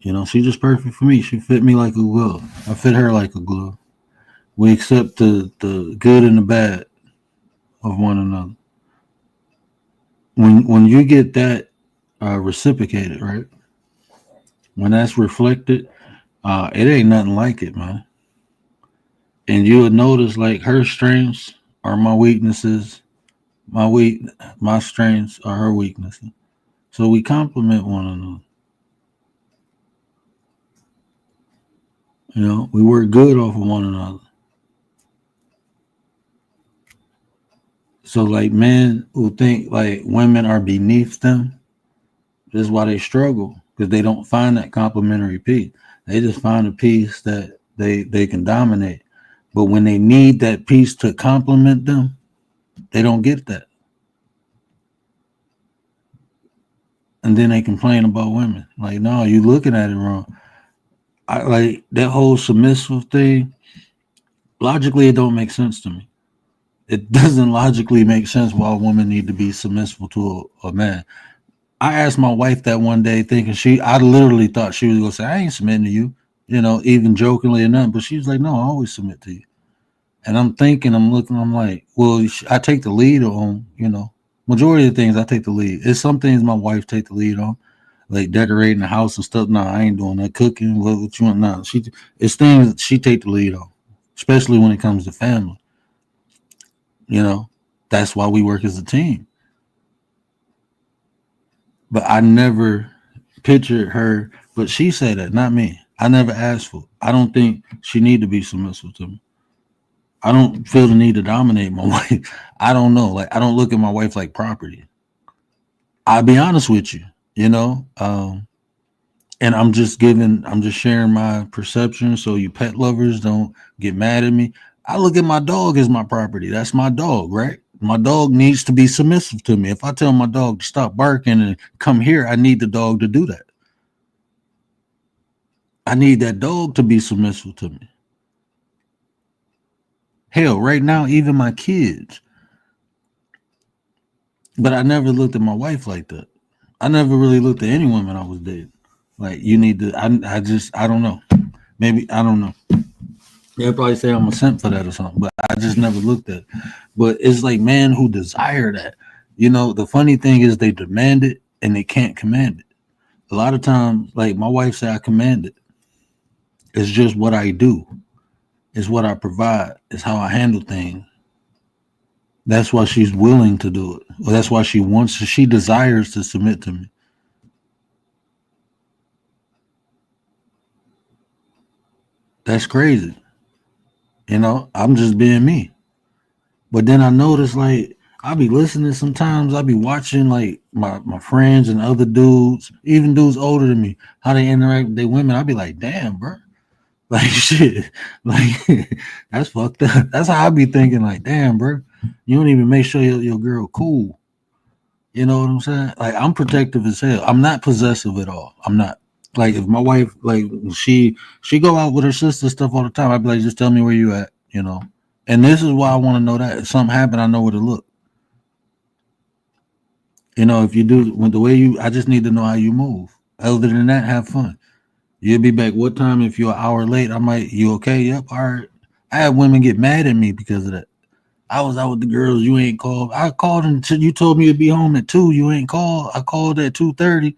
You know, she's just perfect for me. She fit me like a glove. I fit her like a glove. We accept the good and the bad of one another. When you get that reciprocated, right? When that's reflected, it ain't nothing like it, man. And you'll notice like her strengths are my weaknesses, my strengths are her weaknesses. So we complement one another. You know, we work good off of one another. So like men who think like women are beneath them, this is why they struggle, because they don't find that complementary piece. They just find a piece that they can dominate. But when they need that piece to complement them, They don't get that. And then they complain about women. Like, no, you looking at it wrong. I like that whole submissive thing. Logically, it don't make sense to me. It doesn't logically make sense why a woman need to be submissive to a man. I asked my wife that one day, thinking I literally thought she was gonna say, I ain't submitting to you, even jokingly or nothing. But she was like, no, I always submit to you. And I'm thinking, I'm looking, I'm like, well, I take the lead on, majority of the things I take the lead. It's some things my wife take the lead on, like decorating the house and stuff. No, I ain't doing that. Cooking, what you want? No, it's things that she take the lead on, especially when it comes to family. That's why we work as a team. But I never pictured her, but she said that, not me. I never asked for it. I don't think she need to be submissive to me. I don't feel the need to dominate my wife. I don't know. Like, I don't look at my wife like property. I'll be honest with you, and I'm just sharing my perception so you pet lovers don't get mad at me. I look at my dog as my property. That's my dog, right? My dog needs to be submissive to me. If I tell my dog to stop barking and come here, I need the dog to do that. I need that dog to be submissive to me. Hell, right now, even my kids. But I never looked at my wife like that. I never really looked at any woman I was dating. Like, you need to, I don't know. Maybe, I don't know. They'll probably say I'm a simp for that or something, but I just never looked at it. But it's like men who desire that. The funny thing is they demand it and they can't command it. A lot of times, like my wife said, I command it. It's just what I do. It's what I provide. It's how I handle things. That's why she's willing to do it. Well, that's why she desires to submit to me. That's crazy. I'm just being me. But then I notice, like, I be listening sometimes. I be watching, like, my friends and other dudes, even dudes older than me, how they interact with their women. I be like, damn, bro. Like, shit. Like, that's fucked up. That's how I be thinking, like, damn, bro. You don't even make sure your girl cool. You know what I'm saying? Like, I'm protective as hell. I'm not possessive at all. I'm not. Like, if my wife, like, she go out with her sister stuff all the time, I'd be like, just tell me where you at, And this is why I want to know that if something happened, I know where to look. If you do with the way I just need to know how you move. Other than that, have fun. You'll be back. What time? If you're an hour late, you okay? Yep. All right. I had women get mad at me because of that. I was out with the girls. You ain't called. I called until you told me to be home at 2. You ain't called. I called at 2:30.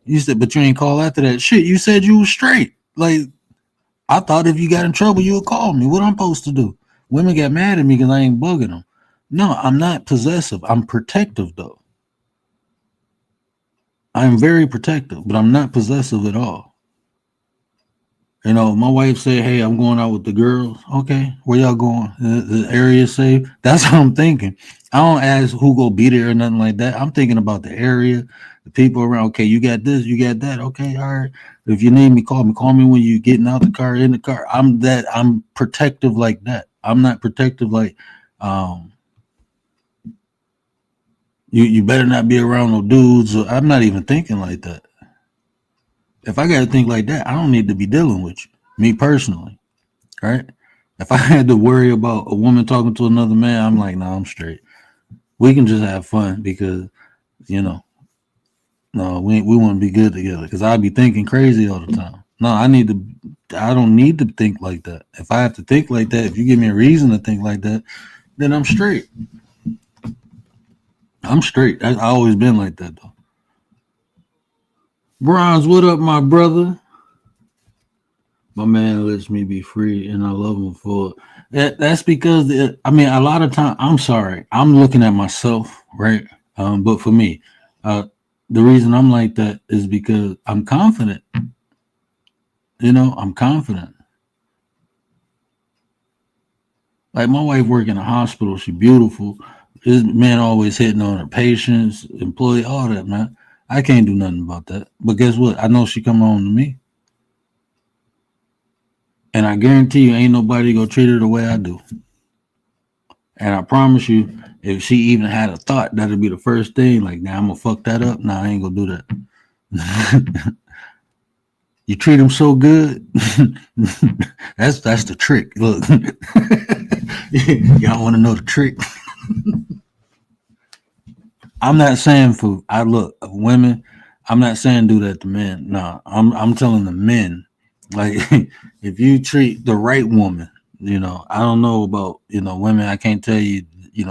You said, but you ain't call after that. Shit, you said you was straight. Like, I thought if you got in trouble, you would call me. What I'm supposed to do? Women get mad at me because I ain't bugging them. No, I'm not possessive. I'm protective, though. I'm very protective, but I'm not possessive at all. My wife said, hey, I'm going out with the girls. Okay, where y'all going? The area safe? That's what I'm thinking. I don't ask who go be there or nothing like that. I'm thinking about the area, the people around. Okay, you got this, you got that. Okay, all right. If you need me, call me. Call me when you're getting out the car, in the car. I'm protective like that. I'm not protective like, you better not be around no dudes. I'm not even thinking like that. If I got to think like that, I don't need to be dealing with you, me personally, right? If I had to worry about a woman talking to another man, I'm like, nah, I'm straight. We can just have fun because, no, we wouldn't be good together because I'd be thinking crazy all the time. No, I don't need to think like that. If I have to think like that, if you give me a reason to think like that, then I'm straight. I'm straight. I've always been like that, though. Bronze, what up, my brother? My man lets me be free, and I love him for it. That's because, a lot of time, I'm sorry, I'm looking at myself, right? But for me, the reason I'm like that is because I'm confident. I'm confident. Like, my wife work in a hospital. She beautiful. This man always hitting on her patients, employee, all that, man. I can't do nothing about that. But guess what? I know she come home to me. And I guarantee you ain't nobody gonna treat her the way I do. And I promise you, if she even had a thought, that'd be the first thing. Like, now I'm gonna fuck that up. Nah, I ain't gonna do that. You treat them so good. that's the trick. Look, y'all want to know the trick? I'm not saying women. I'm not saying do that to men. No, I'm telling the men. Like, if you treat the right woman, I don't know about women. I can't tell you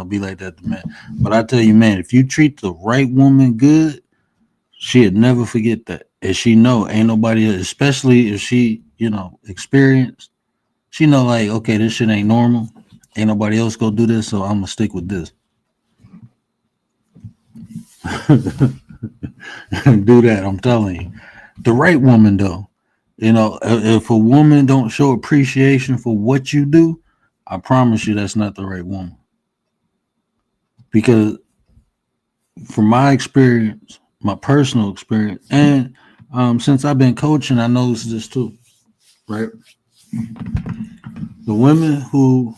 be like that to men. But I tell you, man, if you treat the right woman good, she'd never forget that. And she know ain't nobody, especially if she experienced. She know, like, okay, this shit ain't normal. Ain't nobody else gonna do this, so I'm gonna stick with this. Do that, I'm telling you. The right woman, though, if a woman don't show appreciation for what you do, I promise you that's not the right woman. Because from my experience, my personal experience, and since I've been coaching, I noticed this too, right? The women who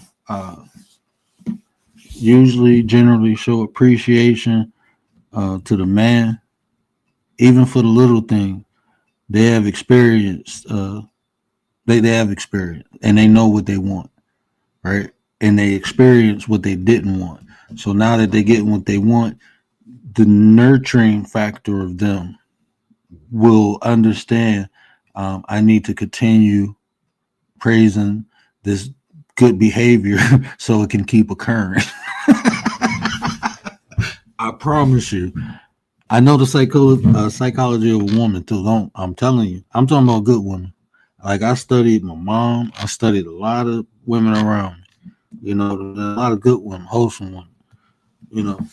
usually generally show appreciation to the man, even for the little thing, they have experienced. They have experience, and they know what they want, right? And they experience what they didn't want. So now that they're getting what they want, the nurturing factor of them will understand. I need to continue praising this good behavior so it can keep occurring. I promise you. I know the psychology of a woman too. I'm telling you. I'm talking about good women. Like, I studied my mom. I studied a lot of women around me. A lot of good women, wholesome women.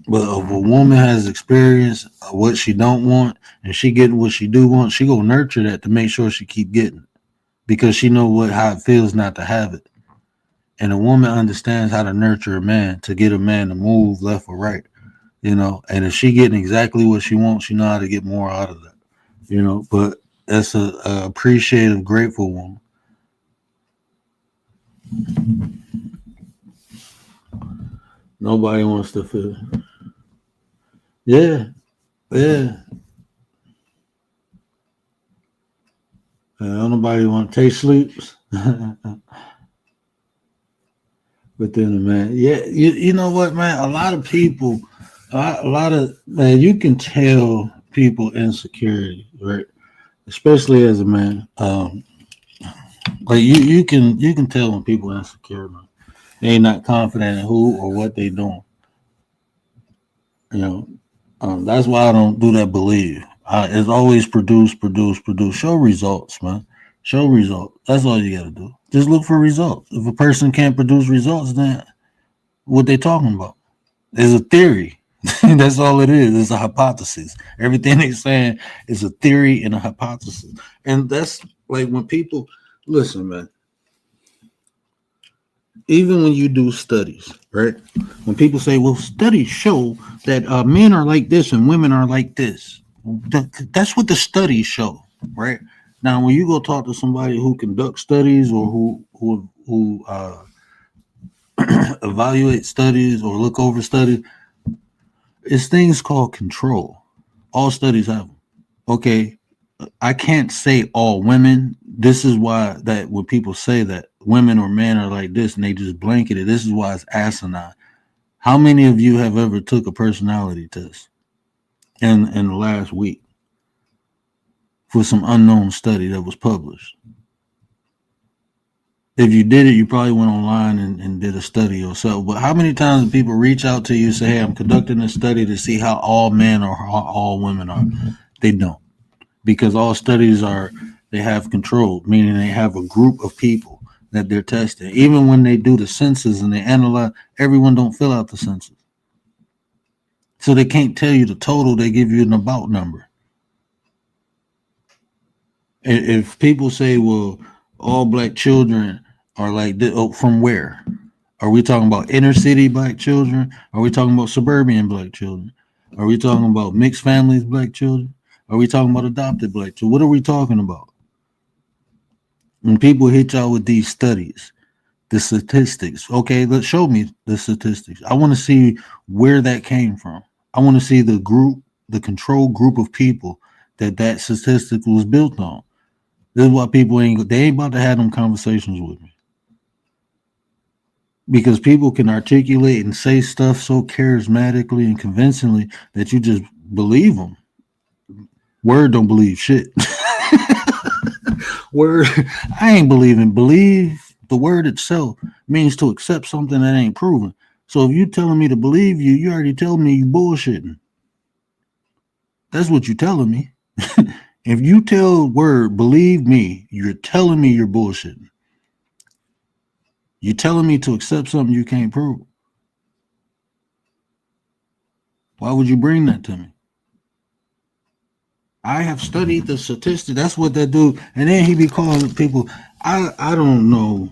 But if a woman has experience what she don't want and she getting what she do want, she gonna nurture that to make sure she keep getting it, because she know how it feels not to have it. And a woman understands how to nurture a man to get a man to move left or right. And if she getting exactly what she wants, she know how to get more out of that. But that's a appreciative, grateful woman. Nobody wants to feel. Yeah. Nobody want to take sleeps. But then, man, yeah, you know what, man? A lot of people, man, you can tell people insecurity, right? Especially as a man. Like, you can tell when people are insecure, man. They not confident in who or what they doing. That's why I don't do that. Believe. It's always produce. Show results, man. Show results. That's all you got to do. Just look for results. If a person can't produce results, then what they talking about is a theory. That's all it is. It's a hypothesis. Everything they're saying is a theory and a hypothesis. And that's like when people listen, man. Even when you do studies, right? When people say, well, studies show that men are like this and women are like this. That's what the studies show, right? Now, when you go talk to somebody who conducts studies or who evaluate studies or look over studies, it's things called control. All studies have them. Okay, I can't say all women. This is why that when people say that women or men are like this and they just blanket it, this is why it's asinine. How many of you have ever took a personality test in the last week for some unknown study that was published? If you did it, you probably went online and did a study yourself. But how many times do people reach out to you and say, hey, I'm conducting a study to see how all men or how all women are? They don't. Because all studies they have control, meaning they have a group of people that they're testing. Even when they do the census and they analyze, everyone don't fill out the census. So they can't tell you the total, they give you an about number. If people say, well, all black children are like this, from where? Are we talking about inner city black children? Are we talking about suburban black children? Are we talking about mixed families black children? Are we talking about adopted black children? What are we talking about? When people hit y'all with these studies, The statistics. Okay, let's show me the statistics. I want to see where that came from. I want to see the group, the control group of people that statistic was built on. This is why people ain't about to have them conversations with me. Because people can articulate and say stuff so charismatically and convincingly that you just believe them. Word don't believe shit. Word, I ain't believing. Believe, the word itself means to accept something that ain't proven. So if you telling me to believe you, you already telling me you bullshitting. That's what you telling me. If you tell word, believe me, you're telling me you're bullshitting. You're telling me to accept something you can't prove. Why would you bring that to me? I have studied the statistics. That's what that dude. And then he be calling people. I don't know.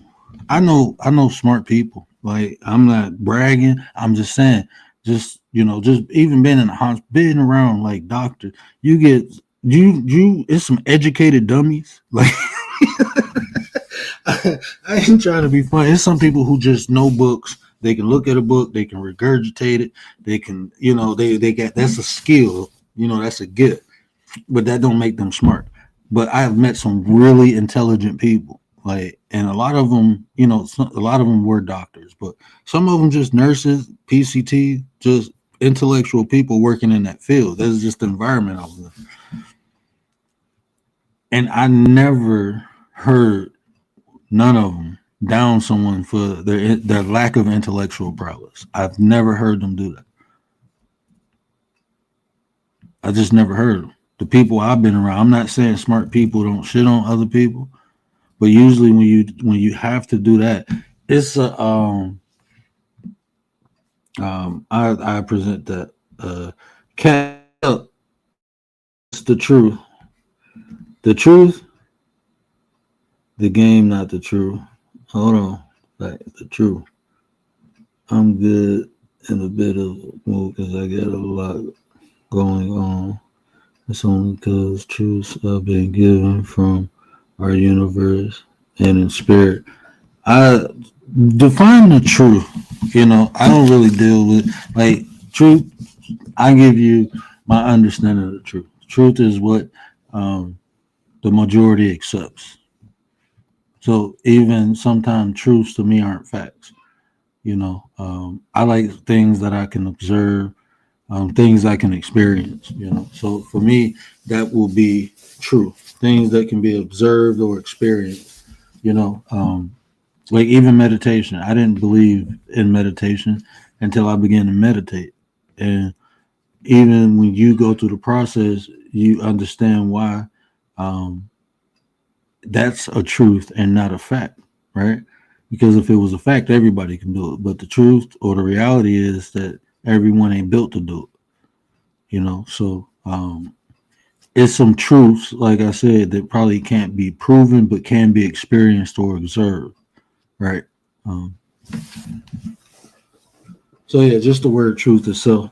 I know smart people. Like, I'm not bragging. I'm just saying. Just just even being in the hospital, being around like doctors, you get it's some educated dummies. Like, I ain't trying to be funny. It's some people who just know books. They can look at a book. They can regurgitate it. They can they got, that's a skill. That's a gift. But that don't make them smart. But I have met some really intelligent people, like, and a lot of them, a lot of them were doctors, but some of them just nurses, PCT, just intellectual people working in that field. That's just the environment I was in. And I never heard none of them down someone for their lack of intellectual prowess. I've never heard them do that. I just never heard them. The people I've been around, I'm not saying smart people don't shit on other people, but usually when you have to do that, it's a I present that cat. It's the truth, the game, not the truth. Hold on, like the truth. I'm good in a bit of mood because I got a lot going on. It's only because truths have been given from our universe and in spirit. I define the truth. I don't really deal with like truth. I give you my understanding of the truth. Truth is what the majority accepts. So even sometimes truths to me aren't facts. I like things that I can observe, things I can experience. So for me, that will be truth. Things that can be observed or experienced. Like even meditation. I didn't believe in meditation until I began to meditate, and even when you go through the process, you understand why that's a truth and not a fact, right? Because if it was a fact, everybody can do it. But the truth or the reality is that everyone ain't built to do it. So it's some truths, like I said, that probably can't be proven, but can be experienced or observed, right? So yeah, just the word truth itself.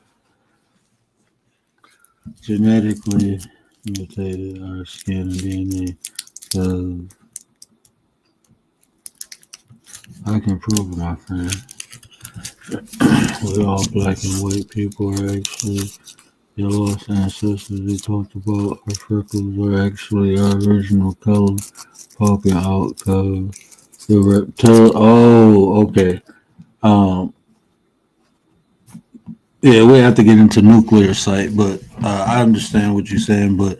Genetically mutated our skin and DNA. I can prove it, my friend. We all black and white people are actually your lost ancestors. They talked about our freckles are actually our original color popping out because the reptile. Oh, okay. Yeah, we have to get into nuclear site, but I understand what you're saying. But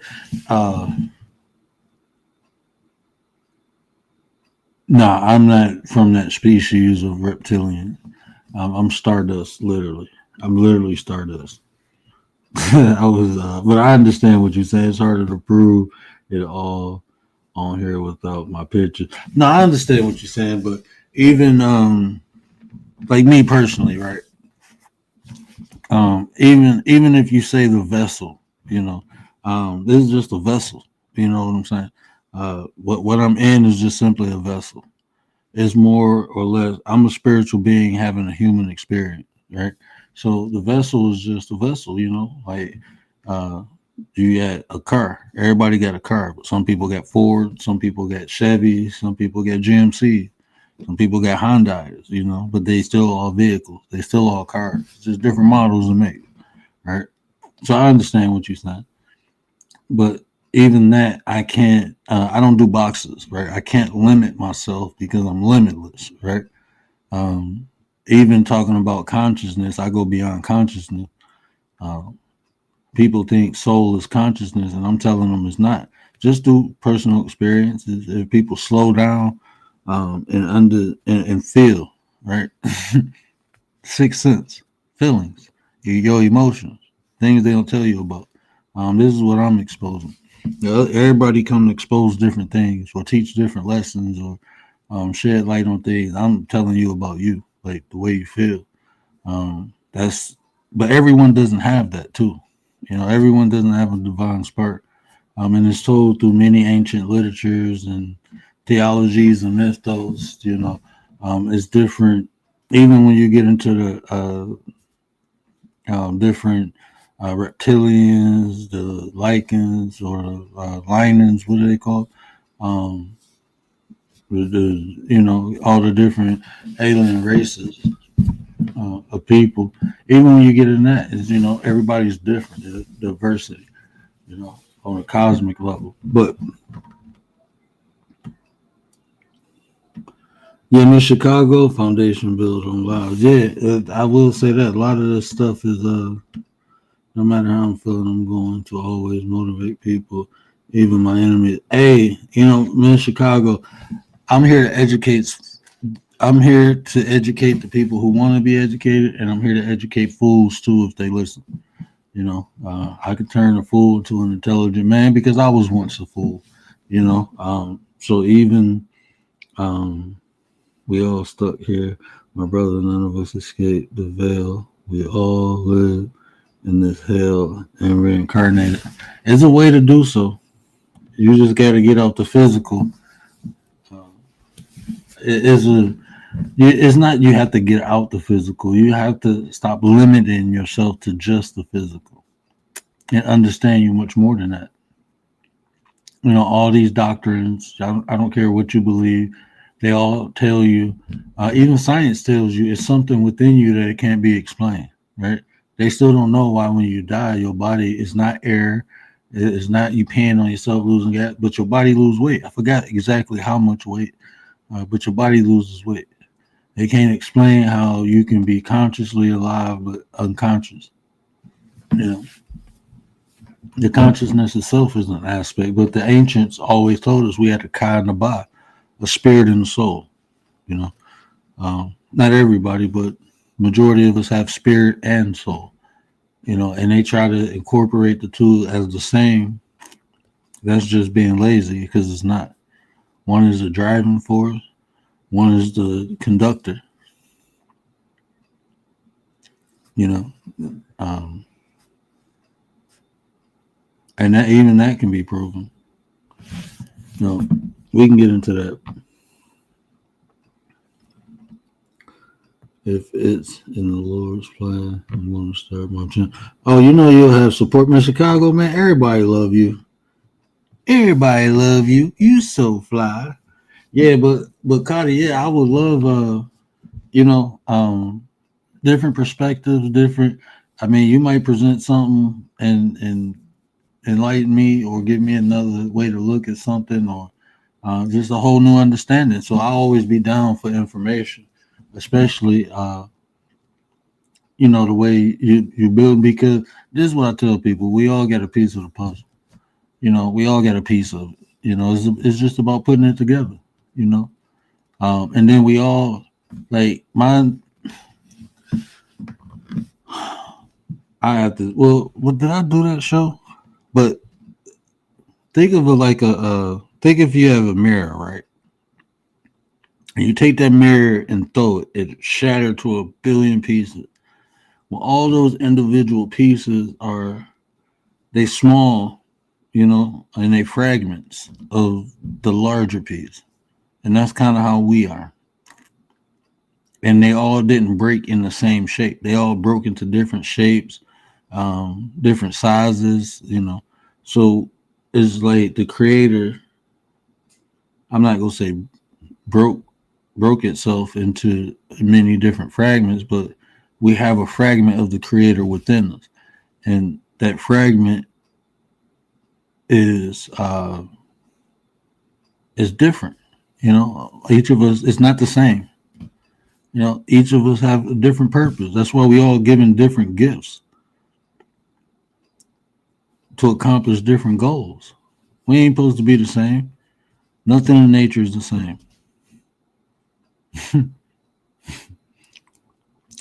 no, I'm not from that species of reptilian. I'm Stardust, literally. I'm literally Stardust. I was, but I understand what you're saying. It's harder to prove it all on here without my picture. No, I understand what you're saying, but even like me personally, right? Even if you say the vessel, this is just a vessel. You know what I'm saying? What I'm in is just simply a vessel. It's more or less. I'm a spiritual being having a human experience, right? So the vessel is just a vessel. Like you got a car. Everybody got a car, but some people got Ford, some people got Chevy, some people got GMC. Some people got Hondas, you know, but they still all vehicles. They still all cars. It's just different models and make, right? So I understand what you're saying, but even that, I can't. I don't do boxes, right? I can't limit myself because I'm limitless, right? Um, Even talking about consciousness, I go beyond consciousness. Um, People think soul is consciousness, and I'm telling them it's not. Just through personal experiences, if people slow down and feel, right? Sixth sense, feelings, your emotions, things they don't tell you about. This is what I'm exposing. Everybody come to expose different things or teach different lessons or shed light on things. I'm telling you about you, like the way you feel. That's, but everyone doesn't have that too. You know, everyone doesn't have a divine spark. And it's told through many ancient literatures and theologies and mythos. You know, it's different. Even when you get into the different reptilians, the lichens, or linens, what do they call? Um, you know, all the different alien races of people. Even when you get in that, is, you know, everybody's different. The diversity, you know, on a cosmic level. But yeah, in Chicago, foundation built on lives. Yeah, I will say that a lot of this stuff is no matter how I'm feeling, I'm going to always motivate people, even my enemies. Hey, you know, me in Chicago, I'm here to educate. I'm here to educate the people who want to be educated, and I'm here to educate fools too if they listen. You know, I could turn a fool to an intelligent man because I was once a fool. You know, so even um, we all stuck here. My brother, none of us escaped the veil. We all live in this hell and reincarnated. It's a way to do so. You just got to get out the physical. It is a. It's not you have to get out the physical. You have to stop limiting yourself to just the physical and understand you much more than that. You know, all these doctrines. I don't care what you believe. They all tell you. Even science tells you it's something within you that it can't be explained. Right? They still don't know why when you die, your body is not air. It's not you peeing on yourself, losing gas, but your body lose weight. I forgot exactly how much weight, but your body loses weight. They can't explain how you can be consciously alive but unconscious. You know, the consciousness itself is an aspect, but the ancients always told us we had a ka and a ba, a spirit and a soul. You know, not everybody, but majority of us have spirit and soul. You know, and they try to incorporate the two as the same. That's just being lazy because it's not. One is the driving force, one is the conductor. You know, um, and that even that can be proven. You know, we can get into that if it's in the Lord's plan. I'm going to start my channel. Oh, you know you'll have support, man. Chicago, man. Everybody love you. Everybody love you. You so fly. Yeah, but Cardi, yeah, I would love you know, different perspectives, different. I mean, you might present something and enlighten me or give me another way to look at something or just a whole new understanding. So I'll always be down for information, especially you know the way you build because this is what I tell people: we all get a piece of the puzzle. You know, we all get a piece of it. You know, it's just about putting it together. You know, and then we all like mine. I have to. Well, what did I do that show? But think of it like think if you have a mirror, right? And you take that mirror and throw it, it shattered to a billion pieces. Well, all those individual pieces are they small, you know, and they fragments of the larger piece. And that's kind of how we are. And they all didn't break in the same shape. They all broke into different shapes, different sizes, you know. So it's like the creator, I'm not gonna say broke broke itself into many different fragments, but we have a fragment of the creator within us. And that fragment is different. You know, each of us is not the same. You know, each of us have a different purpose. That's why we all given different gifts to accomplish different goals. We ain't supposed to be the same. Nothing in nature is the same.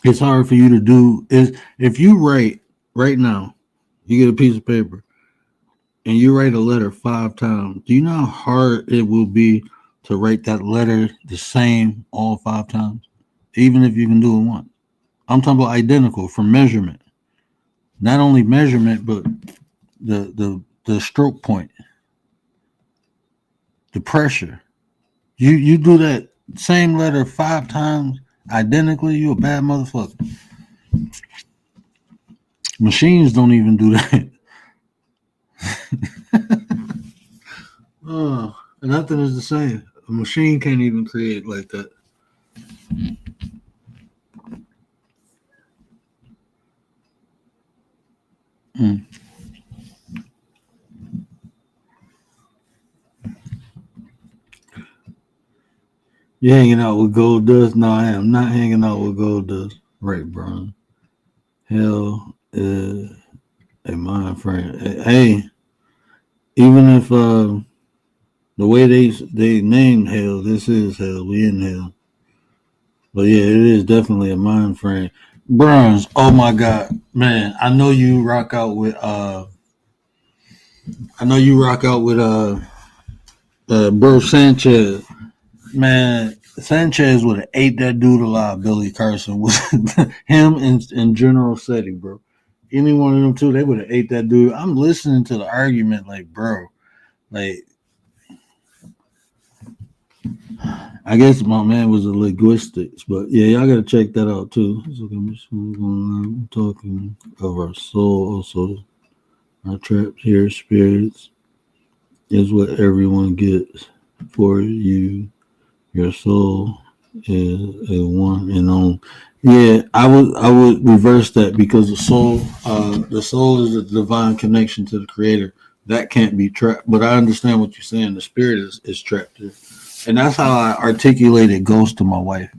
It's hard for you to do is if you write right now, you get a piece of paper and you write a letter 5 times. Do you know how hard it will be to write that letter the same all 5 times? Even if you can do it once. I'm talking about identical for measurement. Not only measurement, but the stroke point, the pressure. You do that same letter 5 times identically, you a bad motherfucker. Machines don't even do that. Nothing is the same. A machine can't even create like that. You hanging out with gold dust? No, I am not hanging out with gold dust. Right, Brian. Hell is a mind frame. Hey, even if the way they named hell, this is hell. We in hell. But yeah, it is definitely a mind frame. Burns, oh my God, man! I know you rock out with Bro Sanchez. Man, Sanchez would have ate that dude alive. Billy Carson was him in general setting, bro. Any one of them two, they would have ate that dude. I'm listening to the argument, like, bro, like. I guess my man was a linguistics, but yeah, y'all gotta check that out too. I'm talking of our soul, also our trapped here spirits is what everyone gets for you. Your soul is a one and only. Yeah, I would reverse that because the soul is a divine connection to the creator. That can't be trapped. But I understand what you're saying. The spirit is trapped there. And that's how I articulated ghost to my wife.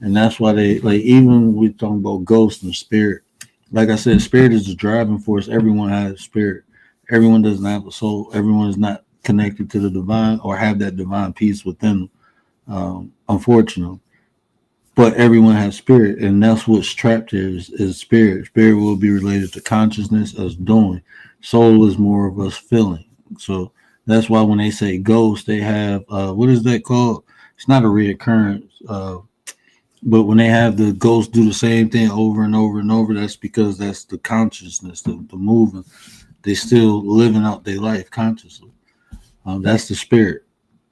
And that's why they like even we talking about ghost and spirit. Like I said, spirit is the driving force. Everyone has spirit. Everyone doesn't have a soul. Everyone is not connected to the divine or have that divine peace within them. Unfortunately. But everyone has spirit, and that's what's trapped here is spirit. Spirit will be related to consciousness, us doing. Soul is more of us feeling. So that's why when they say ghost, they have what is that called? It's not a reoccurrence, but when they have the ghost do the same thing over and over and over, that's because that's the consciousness, the moving. They still living out their life consciously. That's the spirit,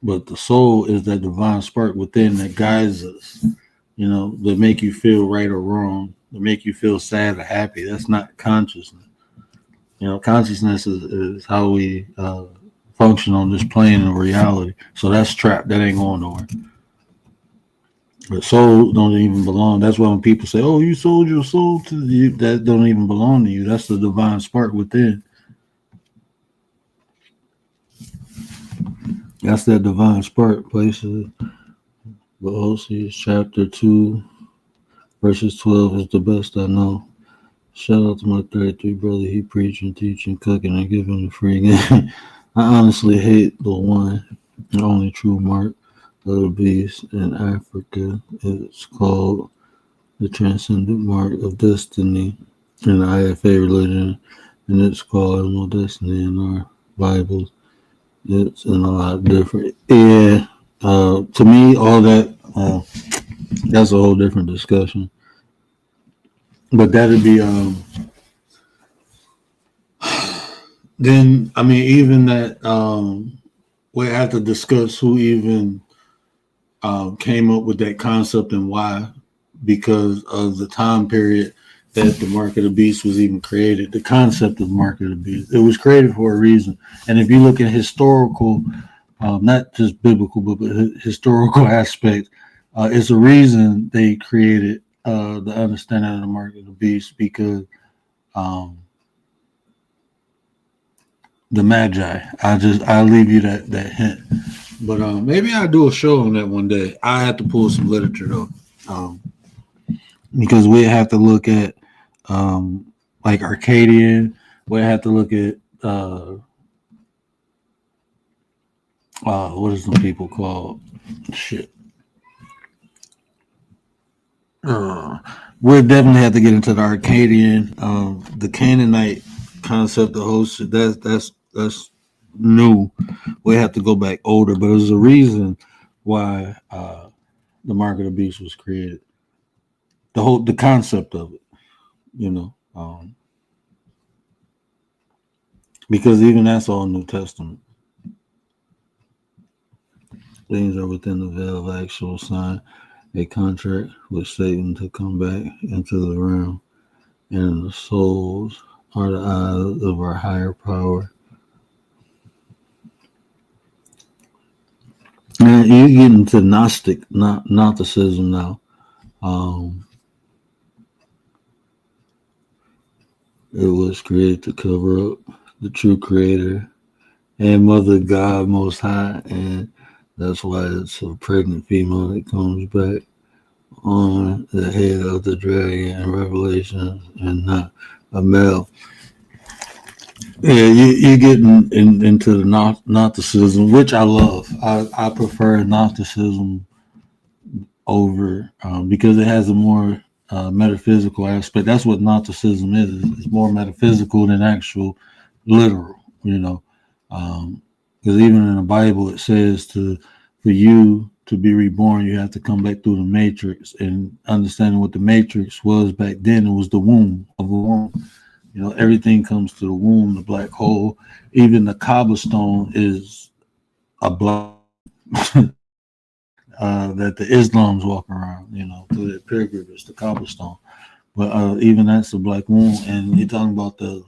but the soul is that divine spark within that guides us. You know, that make you feel right or wrong, that make you feel sad or happy. That's not consciousness. You know, consciousness is how we function on this plane of reality. So that's trapped. That ain't going nowhere. But soul don't even belong. That's why when people say, "Oh, you sold your soul to you," that don't even belong to you. That's the divine spark within. That's that divine spark. Places. But Hosea chapter 2, verses 12 is the best I know. Shout out to my 33 brother. He preaching, teaching, cooking, and giving the free game. I honestly hate the one and only true mark of the beast in Africa. It's called the transcendent mark of destiny in the IFA religion, and it's called no destiny in our Bibles. It's in a lot different. Yeah. To me, all that that's a whole different discussion. But that'd be then I mean even that we have to discuss who even came up with that concept and why, because of the time period that the mark of the beast was even created. The concept of mark of the beast, it was created for a reason. And if you look at historical, not just biblical, but historical aspects, It's a reason they created the understanding of the mark of the beast, because the Magi. I'll leave you that hint. But maybe I'll do a show on that one day. I have to pull some literature though, because we have to look at like Arcadian. We have to look at what is the people called? Shit. We'll definitely have to get into the Arcadian, the Canaanite concept of host. That's new. We have to go back older, but there's a reason why the mark of the beast was created. The concept of it, because even that's all New Testament. Things are within the veil of actual sign, a contract with Satan to come back into the realm, and the souls are the eyes of our higher power. And you get into Gnosticism now. It was created to cover up the true Creator and Mother God Most High, and that's why it's a pregnant female that comes back on the head of the dragon in Revelation, and not a male. Yeah, you get into the Gnosticism, which I love. I prefer Gnosticism over because it has a more metaphysical aspect. That's what Gnosticism is. It's more metaphysical than actual literal, because even in the Bible it says for you to be reborn, you have to come back through the matrix, and understanding what the matrix was back then, it was the womb of a womb. Everything comes to the womb, the black hole. Even the cobblestone is a black that the Islams walk around, through their pilgrimage, the cobblestone. But even that's a black womb, and you're talking about the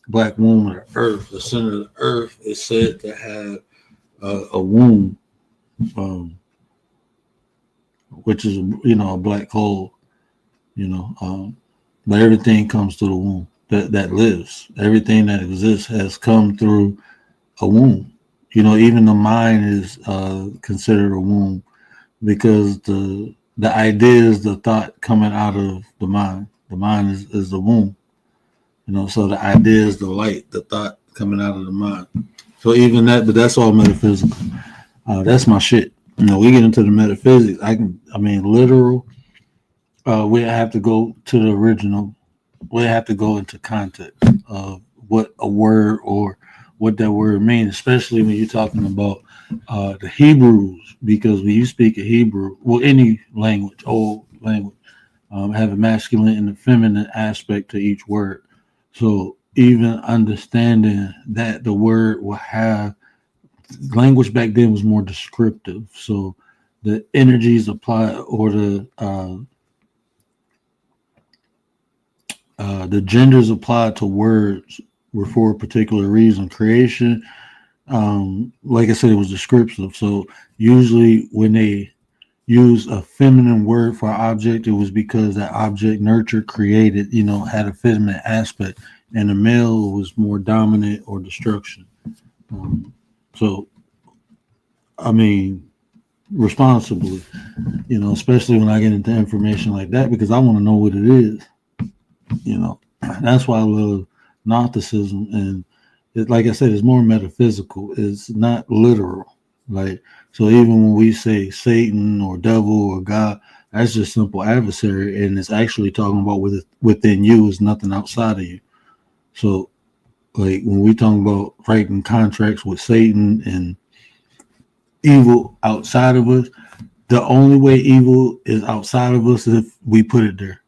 black womb of the earth. The center of the earth is said to have a womb, which is a black hole. But everything comes to the womb that lives. Everything that exists has come through a womb. Even the mind is considered a womb, because the idea is the thought coming out of the mind. The mind is the womb. So the idea is the light, the thought coming out of the mind. So even that, but that's all metaphysical. That's my shit. We get into the metaphysics. Literal. We have to go to the original. We have to go into context of what a word or what that word means, especially when you're talking about the Hebrews, because when you speak a Hebrew, any language, old language, have a masculine and a feminine aspect to each word. So even understanding that the word will have, language back then was more descriptive. So the energies apply, or the genders applied to words were for a particular reason. Creation, like I said, it was descriptive. So usually when they use a feminine word for an object, it was because that object nurtured, created, had a feminine aspect, and the male was more dominant or destruction. Responsibly, especially when I get into information like that, because I want to know what it is. That's why I love Gnosticism, and like I said, it's more metaphysical. It's not literal. So even when we say Satan or devil or God, that's just simple adversary, and it's actually talking about within you is nothing outside of you. So when we talk about writing contracts with Satan and evil outside of us, the only way evil is outside of us is if we put it there.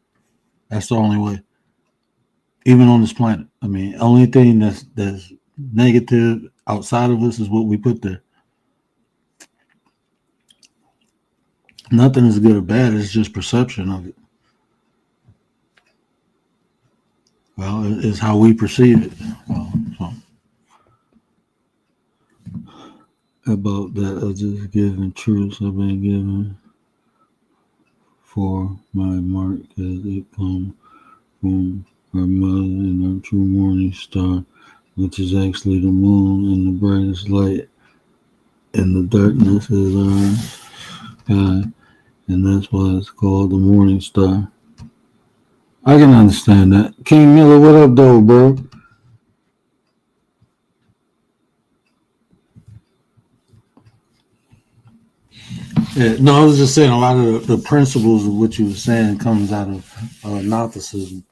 That's the only way. Even on this planet. Only thing that's negative outside of us is what we put there. Nothing is good or bad. It's just perception of it. Well, it's how we perceive it. About that, I've just given truths I've been given for my mark as it come from our mother and our true morning star, which is actually the moon and the brightest light, and the darkness is our sky, and that's why it's called the morning star. I can understand that. King Miller, what up, though, bro? Yeah, no, I was just saying a lot of the principles of what you were saying comes out of Gnosticism.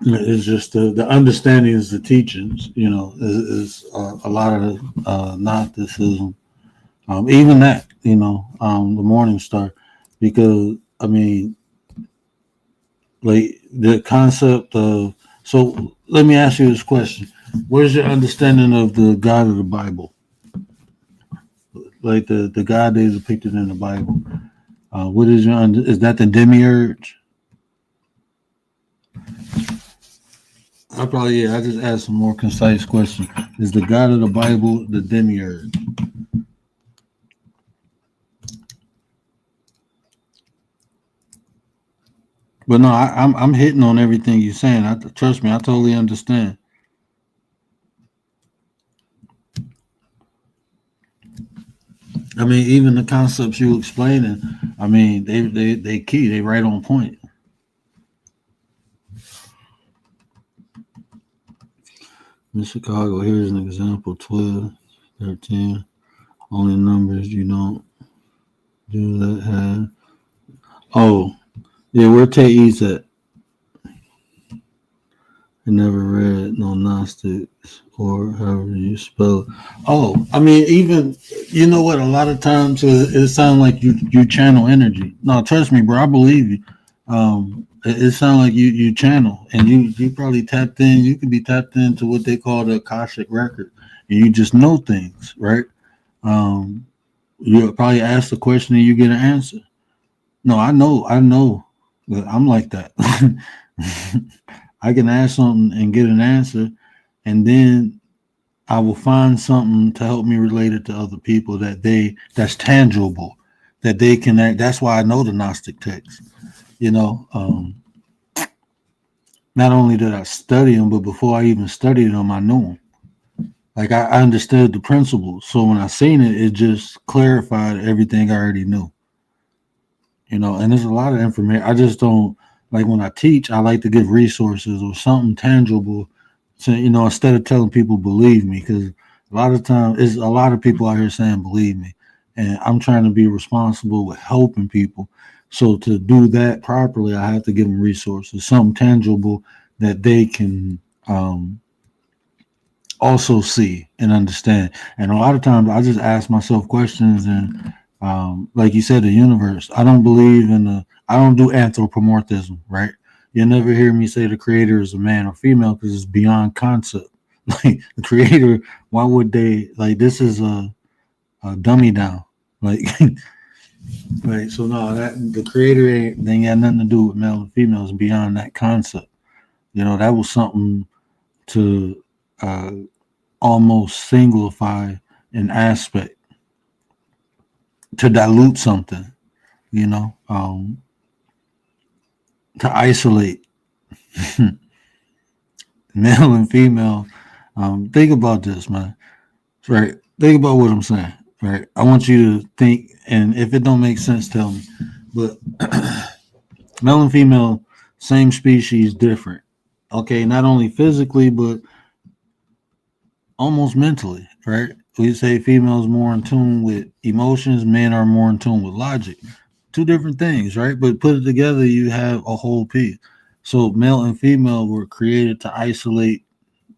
It's just the understanding is the teachings, is a lot of Gnosticism. Even that, the Morning Star, because I mean, like the concept of. So let me ask you this question: what is your understanding of the God of the Bible? Like the God that is depicted in the Bible. What is your is that the demiurge? I just asked some more concise question. Is the God of the Bible the demiurge? But no, I'm hitting on everything you're saying. Trust me, I totally understand. I mean, even the concepts you explaining, I mean, they key, they right on point. In Chicago, here's an example: 12, 13. Only numbers you don't do that have. Oh, yeah, where Te's at? I never read no Gnostics or however you spell it. Oh, I mean, even you know what? A lot of times it sounds like you channel energy. No, trust me, bro. I believe you. It sounds like you channel, and you probably tapped in. You could be tapped into what they call the Akashic record, and you just know things, right? You probably ask a question and you get an answer. No, I know. I'm like that. I can ask something and get an answer, and then I will find something to help me relate it to other people that's tangible, that they can act. That's why I know the Gnostic text. Not only did I study them, but before I even studied them, I knew them. Like I understood the principles. So when I seen it, it just clarified everything I already knew. And there's a lot of information. I just don't like when I teach, I like to give resources or something tangible to, instead of telling people believe me, because a lot of times it's a lot of people out here saying believe me. And I'm trying to be responsible with helping people. So to do that properly, I have to give them resources, something tangible that they can also see and understand. And a lot of times I just ask myself questions and like you said, the universe. I don't believe I don't do anthropomorphism, right? You'll never hear me say the creator is a man or female because it's beyond concept. Like the creator, why would they like this is a dummy down? Like right. So no, that the creator ain't got nothing to do with male and females beyond that concept. That was something to almost singlify an aspect to dilute something, to isolate male and female. Think about this, man. Right? Think about what I'm saying. Right? I want you to think, and if it don't make sense, tell me. But male and female, same species, different. Okay, not only physically, but almost mentally, right? We say females more in tune with emotions, men are more in tune with logic. Two different things, right? But put it together, you have a whole piece. So male and female were created to isolate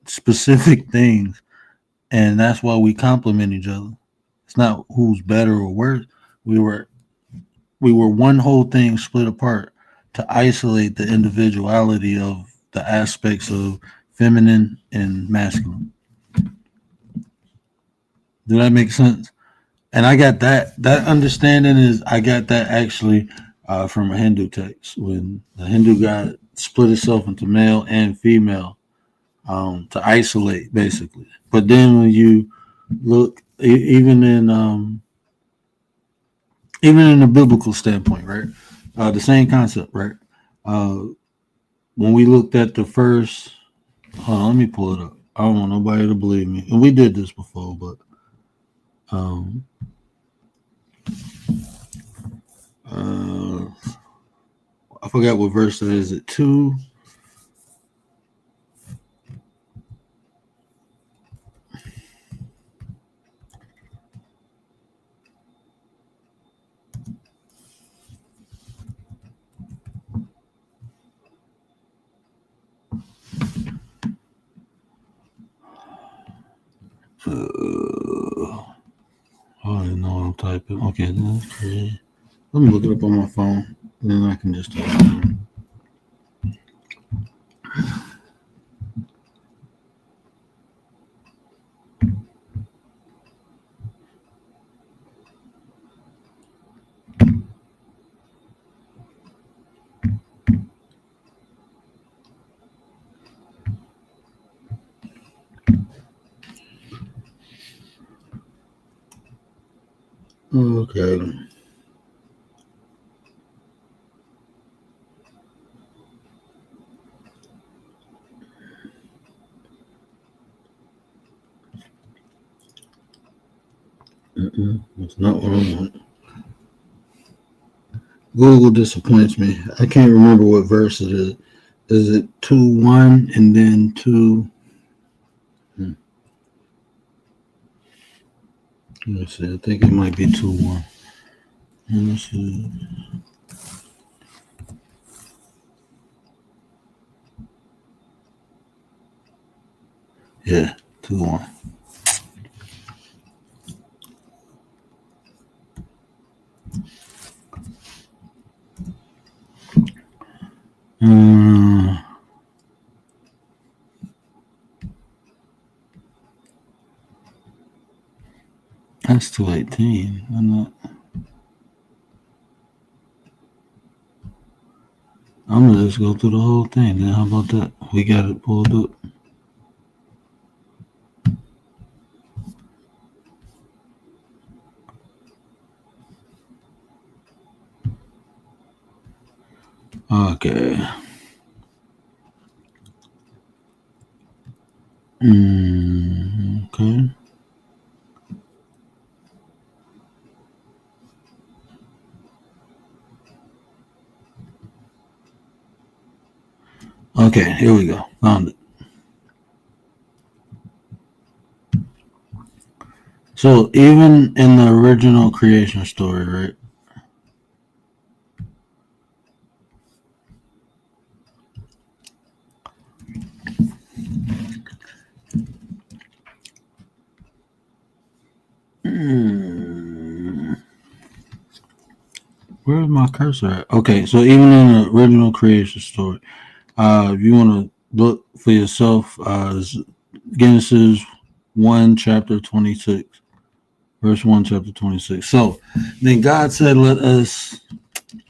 specific things, and that's why we complement each other. It's not who's better or worse. We were one whole thing split apart to isolate the individuality of the aspects of feminine and masculine. Does that make sense? And I got that understanding I got that actually from a Hindu text when the Hindu God split itself into male and female to isolate basically. But then when you look even even in a biblical standpoint, right? The same concept, right? When we looked at the first, hold on, let me pull it up. I don't want nobody to believe me, and we did this before, but I forgot what verse it is. It 2. I don't know what I'm typing. Okay, that's crazy. Let me look it up on my phone, and then I can just type it in. Okay. That's not what I want. Google disappoints me. I can't remember what verse it is. Is it 2:1 and then 2? Let me see. I think it might be 2:1. Let me see. Yeah, 2:1. That's 2:18. I'm gonna just go through the whole thing. Then how about that? We got it pulled up. Okay. Okay. Okay, here we go. Found it. So even in the original creation story, right? Where's my cursor at? Okay, so even in the original creation story, if you want to look for yourself, Genesis 1, chapter 26, verse 1, chapter 26. So then God said, let us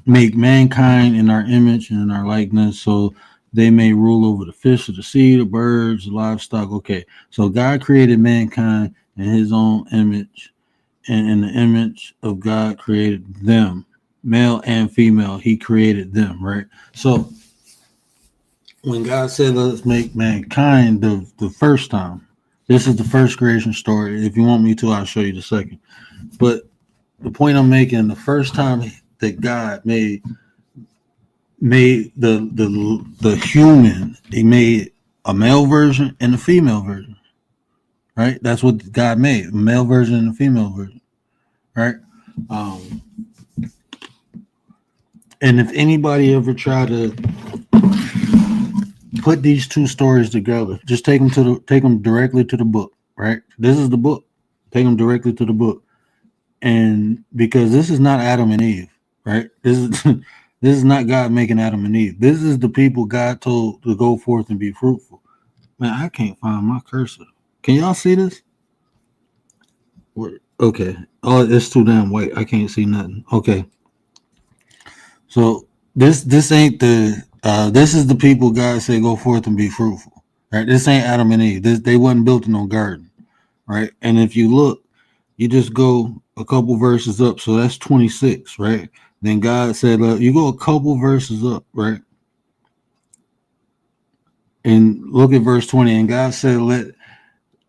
make mankind in our image and in our likeness, so they may rule over the fish of the sea, the birds, the livestock. Okay, so God created mankind in his own image, and in the image of God created them, male and female. He created them, right? So when God said, let's make mankind the first time, this is the first creation story. If you want me to, I'll show you the second. But the point I'm making, the first time that God made the human, he made a male version and a female version, right? That's what God made, a male version and a female version, right? And if anybody ever try to put these two stories together, just take them directly to the book, right? This is the book. Take them directly to the book. And because this is not Adam and Eve, right? This is not God making Adam and Eve. This is the people God told to go forth and be fruitful. Man, I can't find my cursor. Can y'all see this? Okay. Oh, it's too damn white. I can't see nothing. Okay. So this ain't the this is the people God said go forth and be fruitful. Right? This ain't Adam and Eve. They wasn't built in no garden. Right? And if you look, you just go a couple verses up, so that's 26, right? Then God said, you go a couple verses up, right? And look at verse 20. And God said,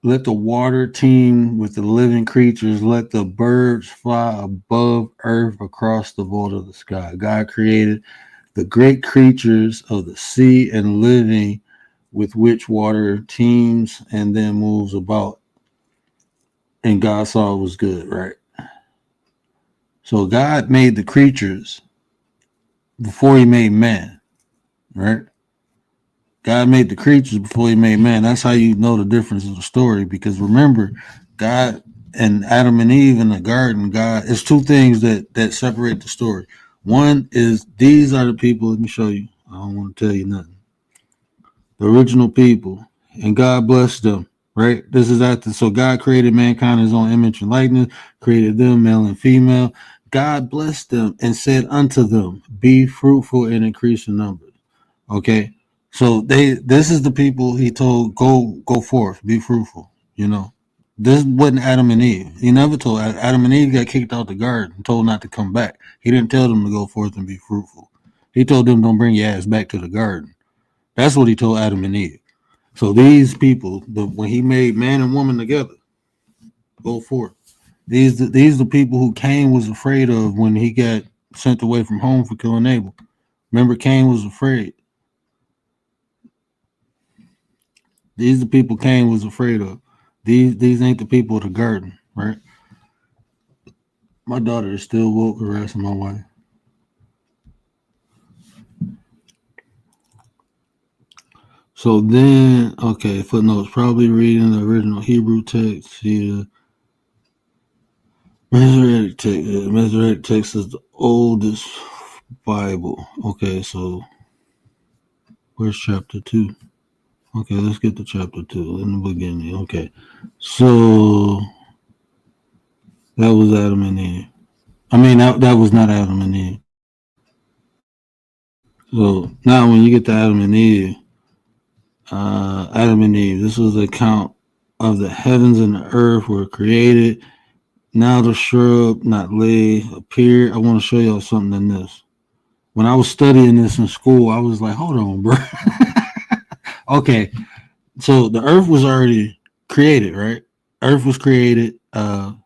let the water teem with the living creatures. Let the birds fly above earth across the vault of the sky. God created the great creatures of the sea and living with which water teems and then moves about. And God saw it was good, right? So God made the creatures before he made man, right? God made the creatures before he made man. That's how you know the difference of the story. Because remember, God and Adam and Eve in the garden, God, it's two things that separate the story. One is these are the people, let me show you. I don't want to tell you nothing. The original people, and God blessed them, right? This is after, so God created mankind in his own image and likeness, created them, male and female. God blessed them and said unto them, be fruitful and increase in numbers. Okay. So this is the people he told, go forth, be fruitful. You know, this wasn't Adam and Eve. He never told Adam and Eve got kicked out the garden, told not to come back. He didn't tell them to go forth and be fruitful. He told them don't bring your ass back to the garden. That's what he told Adam and Eve. So these people, when he made man and woman together, go forth. These the people who Cain was afraid of when he got sent away from home for killing Abel. Remember, Cain was afraid. These the people Cain was afraid of. These ain't the people of the garden, right? My daughter is still woke harassing my wife. So then, okay, footnotes. Probably reading the original Hebrew text. See, Masoretic text. Masoretic text is the oldest Bible. Okay, so where's chapter 2? Okay, let's get to chapter 2 in the beginning. Okay, so that was Adam and Eve. I mean, that was not Adam and Eve. So now when you get to Adam and Eve, this was the account of the heavens and the earth were created. Now the shrub, not lay, appeared. I want to show y'all something in this. When I was studying this in school, I was like, hold on, bro. Okay, so the earth was already created, right? Earth was created, but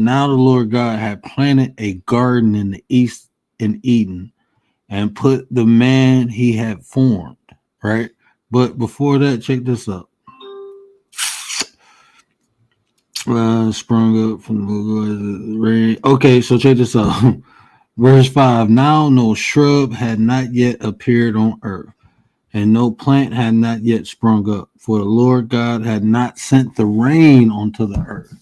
now the Lord God had planted a garden in the east in Eden and put the man he had formed, right? But before that, check this out. Sprung up from the rain. Okay, so check this out. Verse 5. Now no shrub had not yet appeared on earth, and no plant had not yet sprung up, for the Lord God had not sent the rain onto the earth,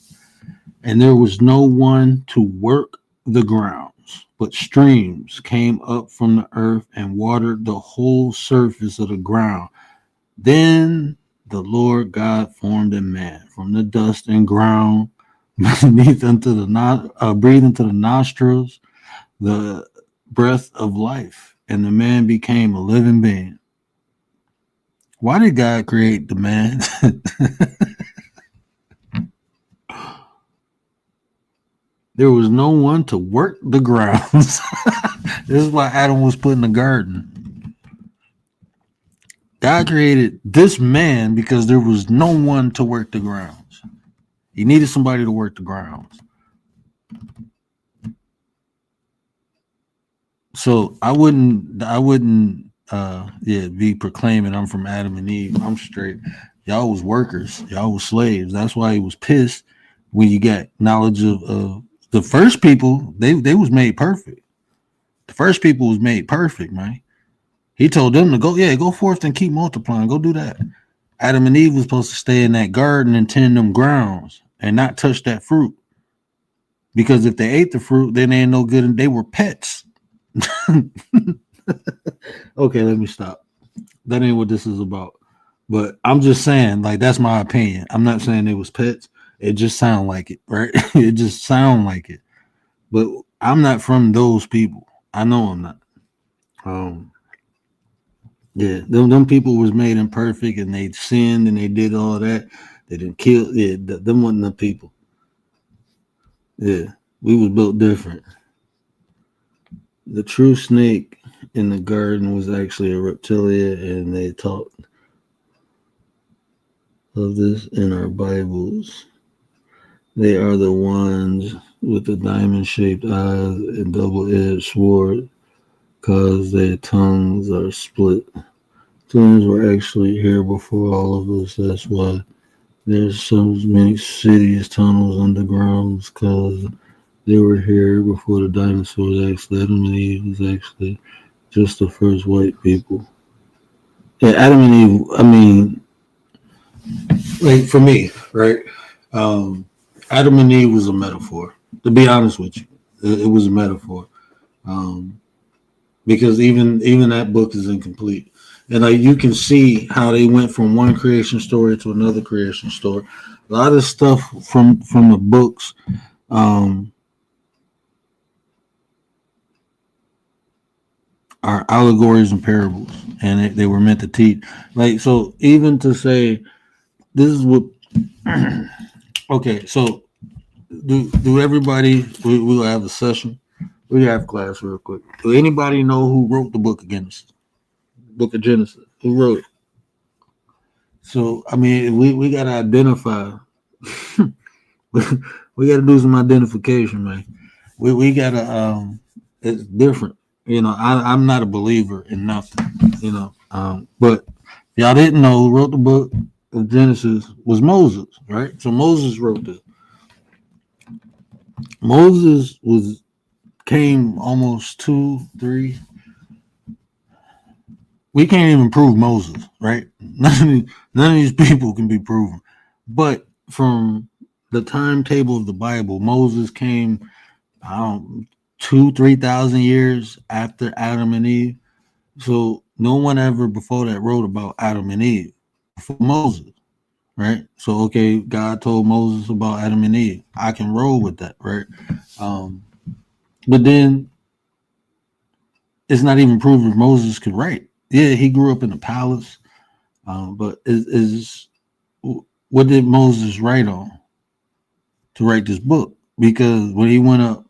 and there was no one to work the grounds, but streams came up from the earth and watered the whole surface of the ground. Then the Lord God formed a man from the dust and ground beneath breathed into the nostrils the breath of life, and the man became a living being. Why did God create the man? There was no one to work the grounds. This is why Adam was put in the garden. God created this man because there was no one to work the grounds. He needed somebody to work the grounds. So I wouldn't be proclaiming I'm from Adam and Eve. I'm straight. Y'all was workers. Y'all was slaves. That's why he was pissed when you got knowledge of the first people. They was made perfect. The first people was made perfect, man. He told them to go forth and keep multiplying. Go do that. Adam and Eve was supposed to stay in that garden and tend them grounds and not touch that fruit. Because if they ate the fruit, then they ain't no good and they were pets. Okay, let me stop. That ain't what this is about. But I'm just saying, like, that's my opinion. I'm not saying it was pets. It just sound like it, right? It just sound like it. But I'm not from those people. I know I'm not. Them people was made imperfect and they sinned and they did all that. They didn't kill. Yeah, them wasn't the people. Yeah, we was built different. The true snake in the garden was actually a reptilia, and they taught of this in our Bibles. They are the ones with the diamond-shaped eyes and double-edged sword, cause their tongues are split. Tongues were actually here before all of us. That's why there's so many cities, tunnels, undergrounds, cause they were here before the dinosaurs. Actually, Adam and Eve was actually just the first white people. Yeah, Adam and Eve. I mean, like for me, right? Adam and Eve was a metaphor. To be honest with you, it was a metaphor. Um, because even that book is incomplete, and like you can see how they went from one creation story to another creation story. A lot of stuff from the books. Um, are allegories and parables, and they were meant to teach. Like so, even to say this is what. Okay, so do everybody? We'll have a session. We have class real quick. Do anybody know who wrote the book of Genesis? Book of Genesis. Who wrote it? So I mean, we gotta identify. We gotta do some identification, man. We gotta. It's different. You know, I'm not a believer in nothing. You know, but y'all didn't know who wrote the book of Genesis was Moses, right? So Moses wrote this. Moses came almost 2, 3. We can't even prove Moses, right? None of these people can be proven. But from the timetable of the Bible, Moses came, I don't 2,000-3,000 years after Adam and Eve. So no one ever before that wrote about Adam and Eve before Moses, right? So okay, God told Moses about Adam and Eve. I can roll with that, right? But then it's not even proven Moses could write. Yeah, he grew up in a palace, but is what did Moses write on to write this book? Because when he went up,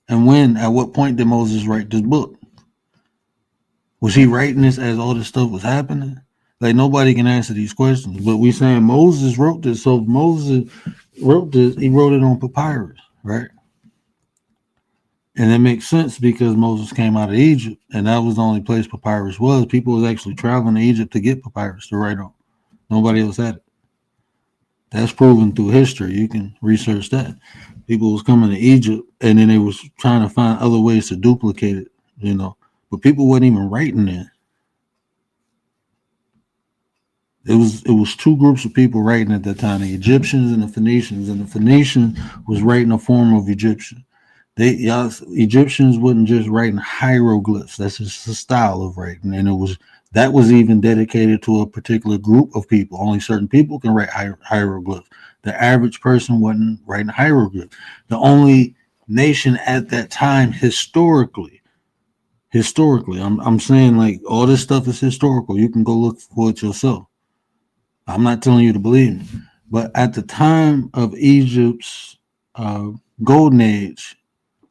and at what point did Moses write this book? Was he writing this as all this stuff was happening? Like nobody can answer these questions. But we saying Moses wrote this. So if Moses wrote this, he wrote it on papyrus, right? And it makes sense because Moses came out of Egypt, and that was the only place papyrus was. People was actually traveling to Egypt to get papyrus to write on. Nobody else had it. That's proven through history. You can research that. People was coming to Egypt, and then they was trying to find other ways to duplicate it, you know. But people wasn't even writing there. It was two groups of people writing at that time: the Egyptians and the Phoenicians. And the Phoenicians was writing a form of Egyptian. Egyptians wasn't just writing hieroglyphs. That's just a style of writing, and that was even dedicated to a particular group of people. Only certain people can write hieroglyphs. The average person wasn't writing hieroglyphs. The only nation at that time historically, I'm saying like all this stuff is historical. You can go look for it yourself. I'm not telling you to believe me, but at the time of Egypt's golden age,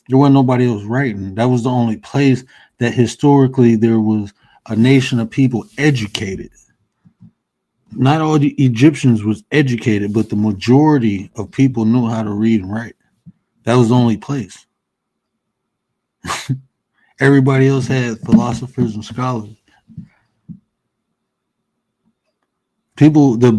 there wasn't nobody else writing. That was the only place that historically there was a nation of people educated. Not all the Egyptians was educated, but the majority of people knew how to read and write. That was the only place. Everybody else had philosophers and scholars. People, the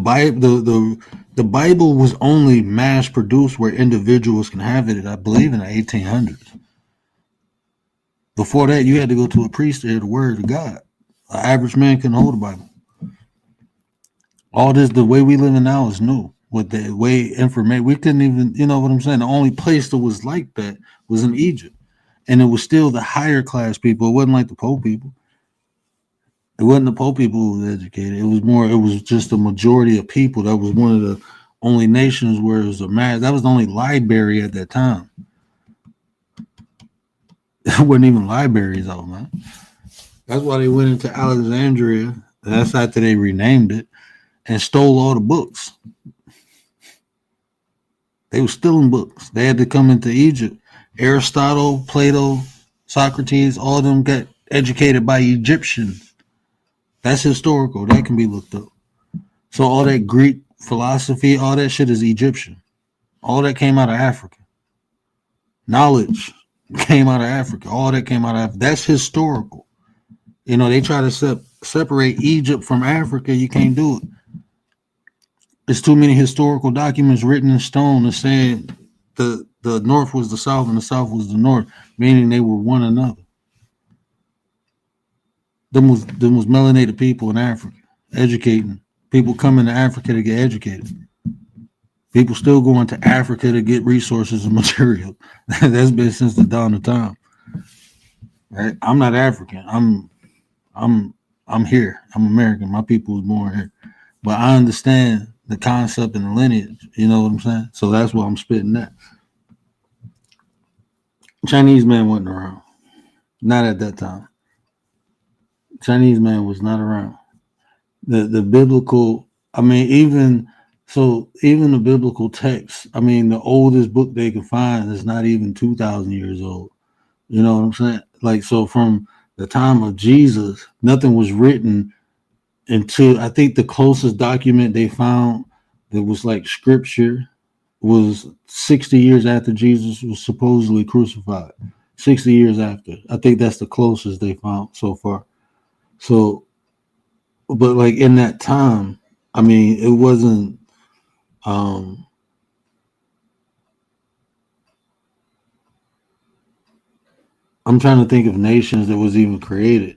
Bible was only mass produced where individuals can have it. I believe in the 1800s. Before that, you had to go to a priest to hear the word of God. An average man couldn't hold the Bible. All this, the way we living now is new. With the way information, we couldn't even, you know what I'm saying? The only place that was like that was in Egypt. And it was still the higher class people. It wasn't like the poor people. It wasn't the poor people who was educated. It was just a majority of people. That was one of the only nations where it was a mass. That was the only library at that time. There wasn't even libraries out, man. That's why they went into Alexandria. That's after they renamed it and stole all the books. They were stealing books. They had to come into Egypt. Aristotle, Plato, Socrates, all of them got educated by Egyptians. That's historical. That can be looked up. So all that Greek philosophy, all that shit is Egyptian. All that came out of Africa. Knowledge came out of Africa. All that came out of Africa. That's historical. You know, they try to separate Egypt from Africa. You can't do it. There's too many historical documents written in stone that saying the North was the South and the South was the North, meaning they were one another. Them was melanated people in Africa, educating. People coming to Africa to get educated. People still going to Africa to get resources and material. That's been since the dawn of time. Right? I'm not African. I'm here. I'm American. My people was born here. But I understand the concept and the lineage. You know what I'm saying? So that's why I'm spitting that. Chinese man wasn't around. Not at that time. Chinese man was not around. The biblical, I mean, even the biblical text, I mean, the oldest book they can find is not even 2,000 years old. You know what I'm saying? Like, so from the time of Jesus, nothing was written until, I think the closest document they found that was like scripture was 60 years after Jesus was supposedly crucified. 60 years after. I think that's the closest they found so far. So, but like in that time, I mean, it wasn't, I'm trying to think of nations that was even created.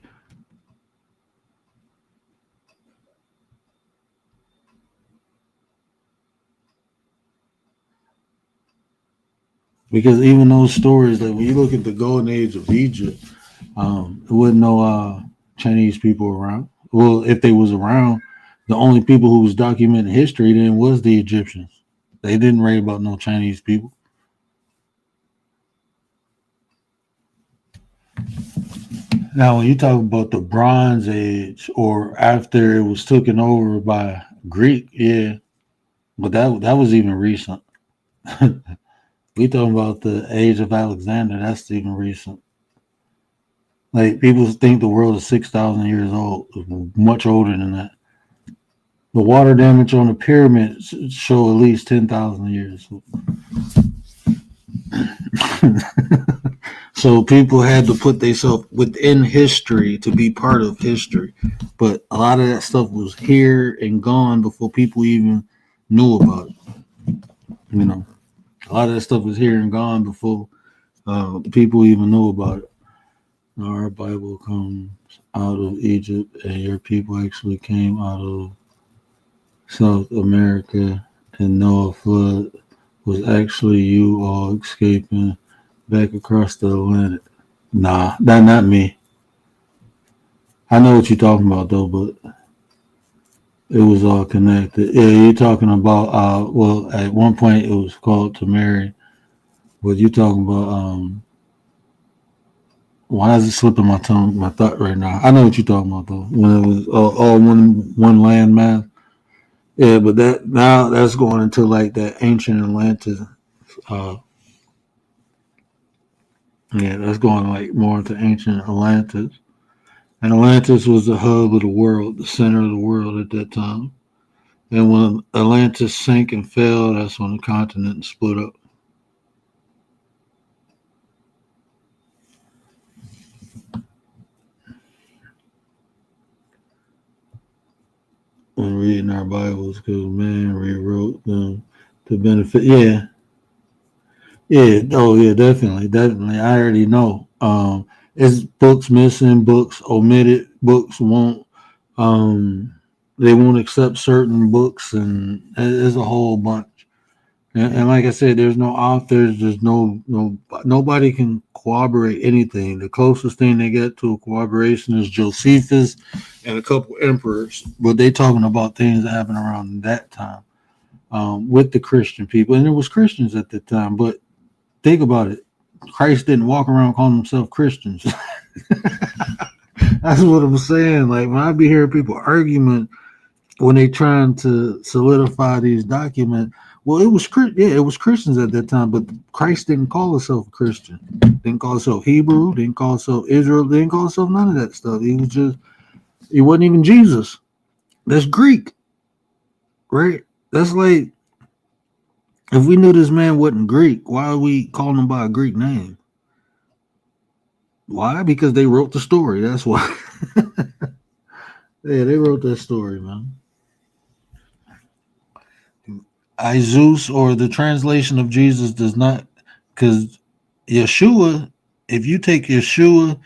Because even those stories that when you look at the golden age of Egypt, it wasn't no Chinese people around. Well, if they was around, the only people who was documenting history then was the Egyptians. They didn't write about no Chinese people. Now, when you talk about the Bronze Age or after it was taken over by Greek, yeah, but that was even recent. We talking about the age of Alexander. That's even recent. Like people think the world is 6,000 years old, much older than that. The water damage on the pyramids show at least 10,000 years. So people had to put themselves within history to be part of history. But a lot of that stuff was here and gone before people even knew about it. You know, a lot of that stuff was here and gone before people even knew about it. Our Bible comes out of Egypt, and your people actually came out of South America, and Noah flood was actually you all escaping back across the Atlantic. Nah, that not me. I know what you're talking about though, but it was all connected. Yeah, you're talking about well, at one point it was called to marry, but you're talking about why is it slipping my tongue, my thought right now? I know what you're talking about though. When it was all one land mass. Yeah, but that now that's going into like that ancient Atlantis. Yeah, that's going like more into ancient Atlantis. And Atlantis was the hub of the world, the center of the world at that time. And when Atlantis sank and fell, that's when the continent split up. When reading our Bibles, because man rewrote them to benefit. Yeah. Yeah. Oh, yeah, definitely. Definitely. I already know. It's books missing, books omitted, books won't. They won't accept certain books, and there's a whole bunch. And like I said, there's no authors. There's nobody can corroborate anything. The closest thing they get to a corroboration is Josephus and a couple emperors, but they talking about things that happened around that time with the Christian people, and there was Christians at the time. But think about it: Christ didn't walk around calling himself Christians. That's what I'm saying. Like when I be hearing people arguing when they trying to solidify these documents, Well, it was it was Christians at that time, but Christ didn't call himself a Christian. Didn't call himself Hebrew. Didn't call himself Israel. Didn't call himself none of that stuff. He wasn't even Jesus. That's Greek, right? That's like if we knew this man wasn't Greek, why are we calling him by a Greek name? Why? Because they wrote the story. That's why. Yeah, they wrote that story, man. Zeus, or the translation of Jesus, does not, because Yeshua, if you take Yeshua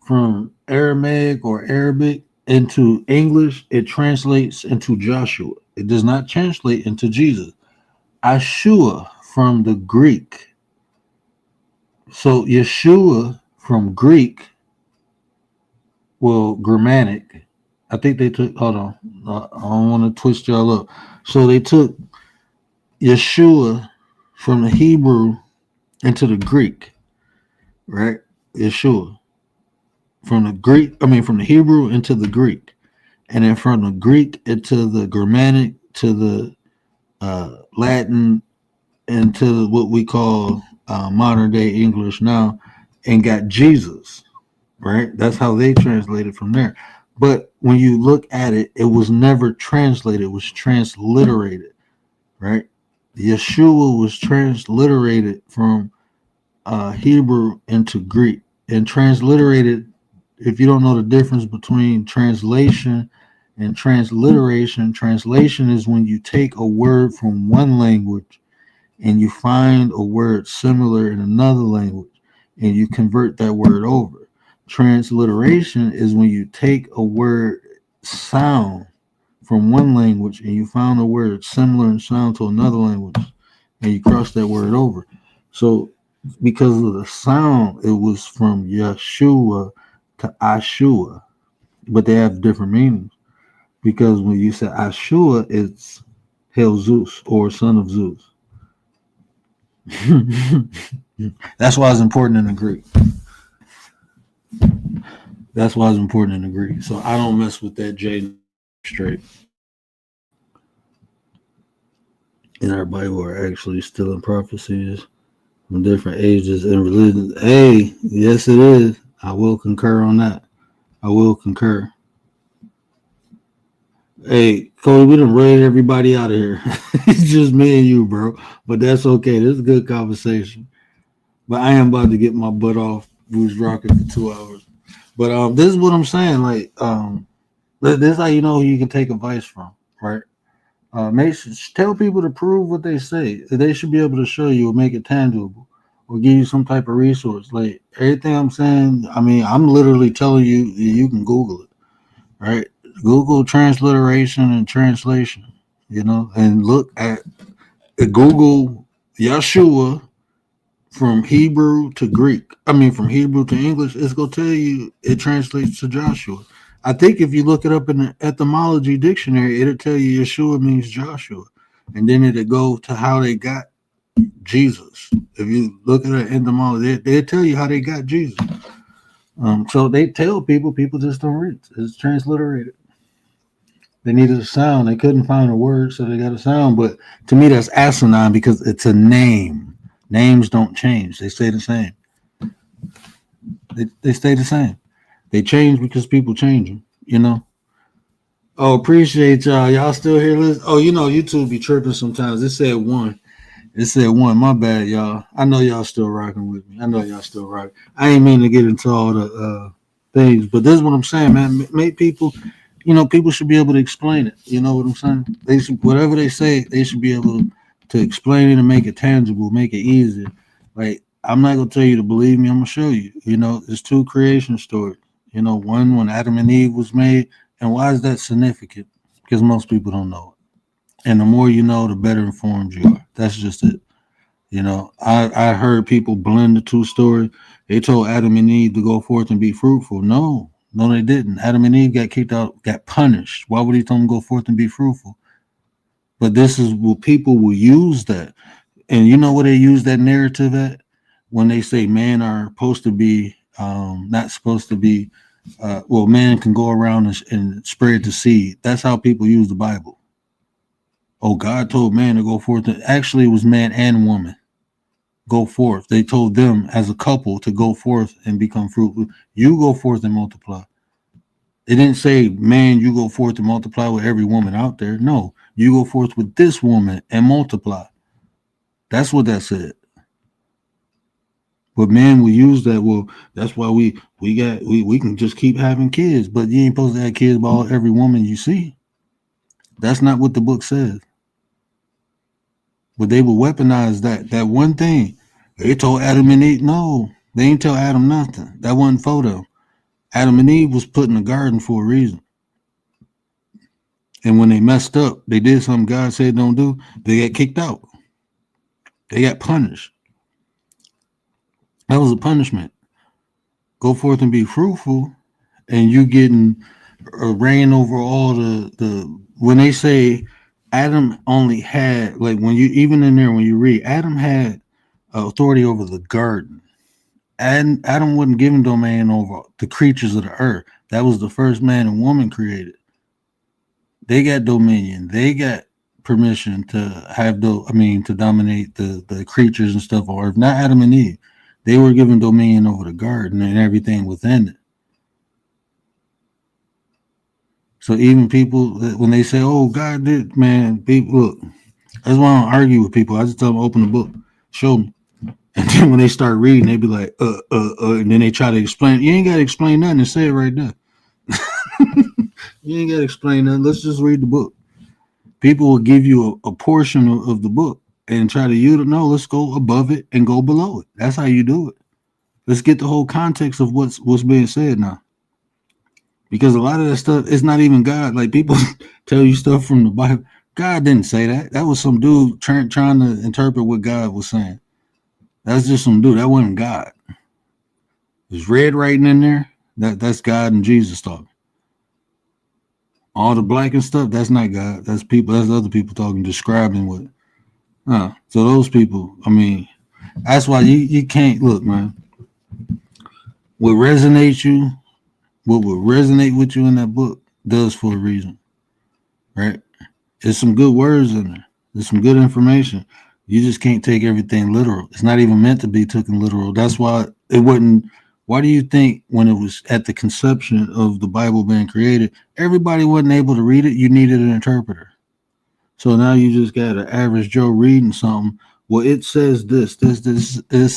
from Aramaic or Arabic into English, it translates into Joshua. It does not translate into Jesus. Ashua from the Greek. So Yeshua from Greek, well, Germanic. I think they took, hold on. I don't want to twist y'all up. So they took Yeshua from the Hebrew into the Greek, right? Yeshua. From the Hebrew into the Greek. And then from the Greek into the Germanic to the Latin into what we call modern day English now, and got Jesus, right? That's how they translated from there. But when you look at it, it was never translated, it was transliterated, right? Yeshua was transliterated from Hebrew into Greek, and transliterated, if you don't know the difference between translation and transliteration, translation is when you take a word from one language and you find a word similar in another language and you convert that word over. Transliteration is when you take a word sound from one language and you found a word similar in sound to another language and you cross that word over. So because of the sound, it was from Yeshua to Ashua, but they have different meanings. Because when you say Ashua, it's Hail Zeus or son of Zeus. That's why it's important in the Greek. That's why it's important in the Greek. So I don't mess with that J straight. And everybody who are actually still in prophecies from different ages and religions. Hey, yes, it is. I will concur on that. I will concur. Hey, Cody, we done raid everybody out of here. It's just me and you, bro. But that's okay. This is a good conversation. But I am about to get my butt off. We was rocking for 2 hours. But this is what I'm saying. Like, this is how you know who you can take advice from, right? Tell people to prove what they say. They should be able to show you or make it tangible or give you some type of resource. Like everything I'm saying, I mean, I'm literally telling you, you can Google it, right? Google transliteration and translation, and look at Google Yeshua from Hebrew to Greek. I mean, from Hebrew to English, it's going to tell you it translates to Joshua. I think if you look it up in the etymology dictionary, it'll tell you Yeshua means Joshua. And then it'll go to how they got Jesus. If you look at the etymology, they'll tell you how they got Jesus. So they tell people just don't read. It's transliterated. They needed a sound. They couldn't find a word, so they got a sound. But to me, that's asinine because it's a name. Names don't change. They stay the same. They stay the same. They change because people change them, Oh, appreciate y'all. Y'all still here? Oh, YouTube be tripping sometimes. It said 1. It said 1. My bad, y'all. I know y'all still rocking with me. I know y'all still rocking. I ain't mean to get into all the things, but this is what I'm saying, man. Make people, people should be able to explain it. You know what I'm saying? They should, whatever they say, they should be able to explain it and make it tangible, make it easy. Like, I'm not going to tell you to believe me. I'm going to show you. There's 2 creation stories. One when Adam and Eve was made. And why is that significant? Because most people don't know it. And the more you know, the better informed you are. That's just it. I heard people blend the 2 stories. They told Adam and Eve to go forth and be fruitful. No, they didn't. Adam and Eve got kicked out, got punished. Why would he tell them to go forth and be fruitful? But this is what people will use that. And you know where they use that narrative at? When they say men are supposed to be, not supposed to be, man can go around and spread the seed. That's how people use the Bible. Oh, God told man to go forth. Actually, it was man and woman. Go forth. They told them as a couple to go forth and become fruitful. You go forth and multiply. It didn't say, man, you go forth and multiply with every woman out there. No, you go forth with this woman and multiply. That's what that said. But man will use that. Well, that's why we can just keep having kids, but you ain't supposed to have kids about every woman you see. That's not what the book says. But they will weaponize that one thing. They told Adam and Eve, no, they ain't tell Adam nothing. That wasn't for them. Adam and Eve was put in the garden for a reason. And when they messed up, they did something God said don't do, they got kicked out. They got punished. That was a punishment. Go forth and be fruitful, and you getting reign over all the when they say Adam only had, like, when you even in there when you read, Adam had authority over the garden. And Adam wasn't given domain over the creatures of the earth. That was the first man and woman created. They got dominion. They got permission to have to dominate the creatures and stuff on earth. Not Adam and Eve. They were given dominion over the garden and everything within it. So even people, when they say, "Oh, God did," man, people look. That's why I don't argue with people. I just tell them, open the book, show me. And then when they start reading, they be like, and then they try to explain. You ain't got to explain nothing and say it right there. You ain't got to explain nothing. Let's just read the book. People will give you a portion of the book and try to no, let's go above it and go below it. That's how you do it. Let's get the whole context of what's being said now. Because a lot of that stuff is not even God. Like, people tell you stuff from the Bible. God didn't say that. That was some dude trying to interpret what God was saying. That's just some dude. That wasn't God. There's red writing in there. That's God and Jesus talking. All the black and stuff, that's not God. That's people. That's other people talking, describing what. So those people, I mean, that's why you can't look, man. What resonates you, what will resonate with you in that book does for a reason, right? There's some good words in there. There's some good information. You just can't take everything literal. It's not even meant to be taken literal. That's why it wouldn't. Why do you think when it was at the conception of the Bible being created, everybody wasn't able to read it? You needed an interpreter. So now you just got an average Joe reading something. Well, it says this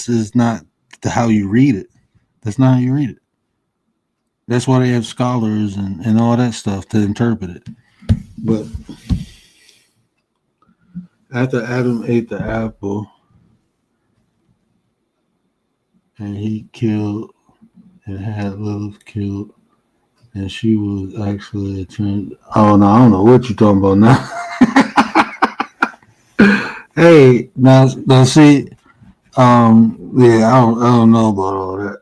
is not how you read it. That's not how you read it. That's why they have scholars and all that stuff to interpret it. But after Adam ate the apple and he killed and had Lilith killed, and she was actually turned. Oh no, I don't know what you're talking about now. Hey, now see, yeah, I don't know about all that.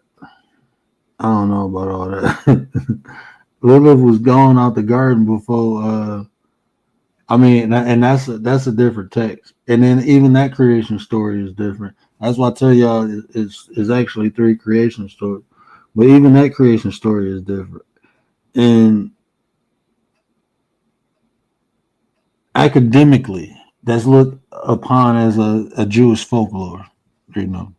I don't know about all that. Lilith was gone out the garden before. And that's a different text. And then even that creation story is different. That's why I tell y'all it's actually 3 creation stories. But even that creation story is different. And academically, that's looked upon as a Jewish folklore, you know.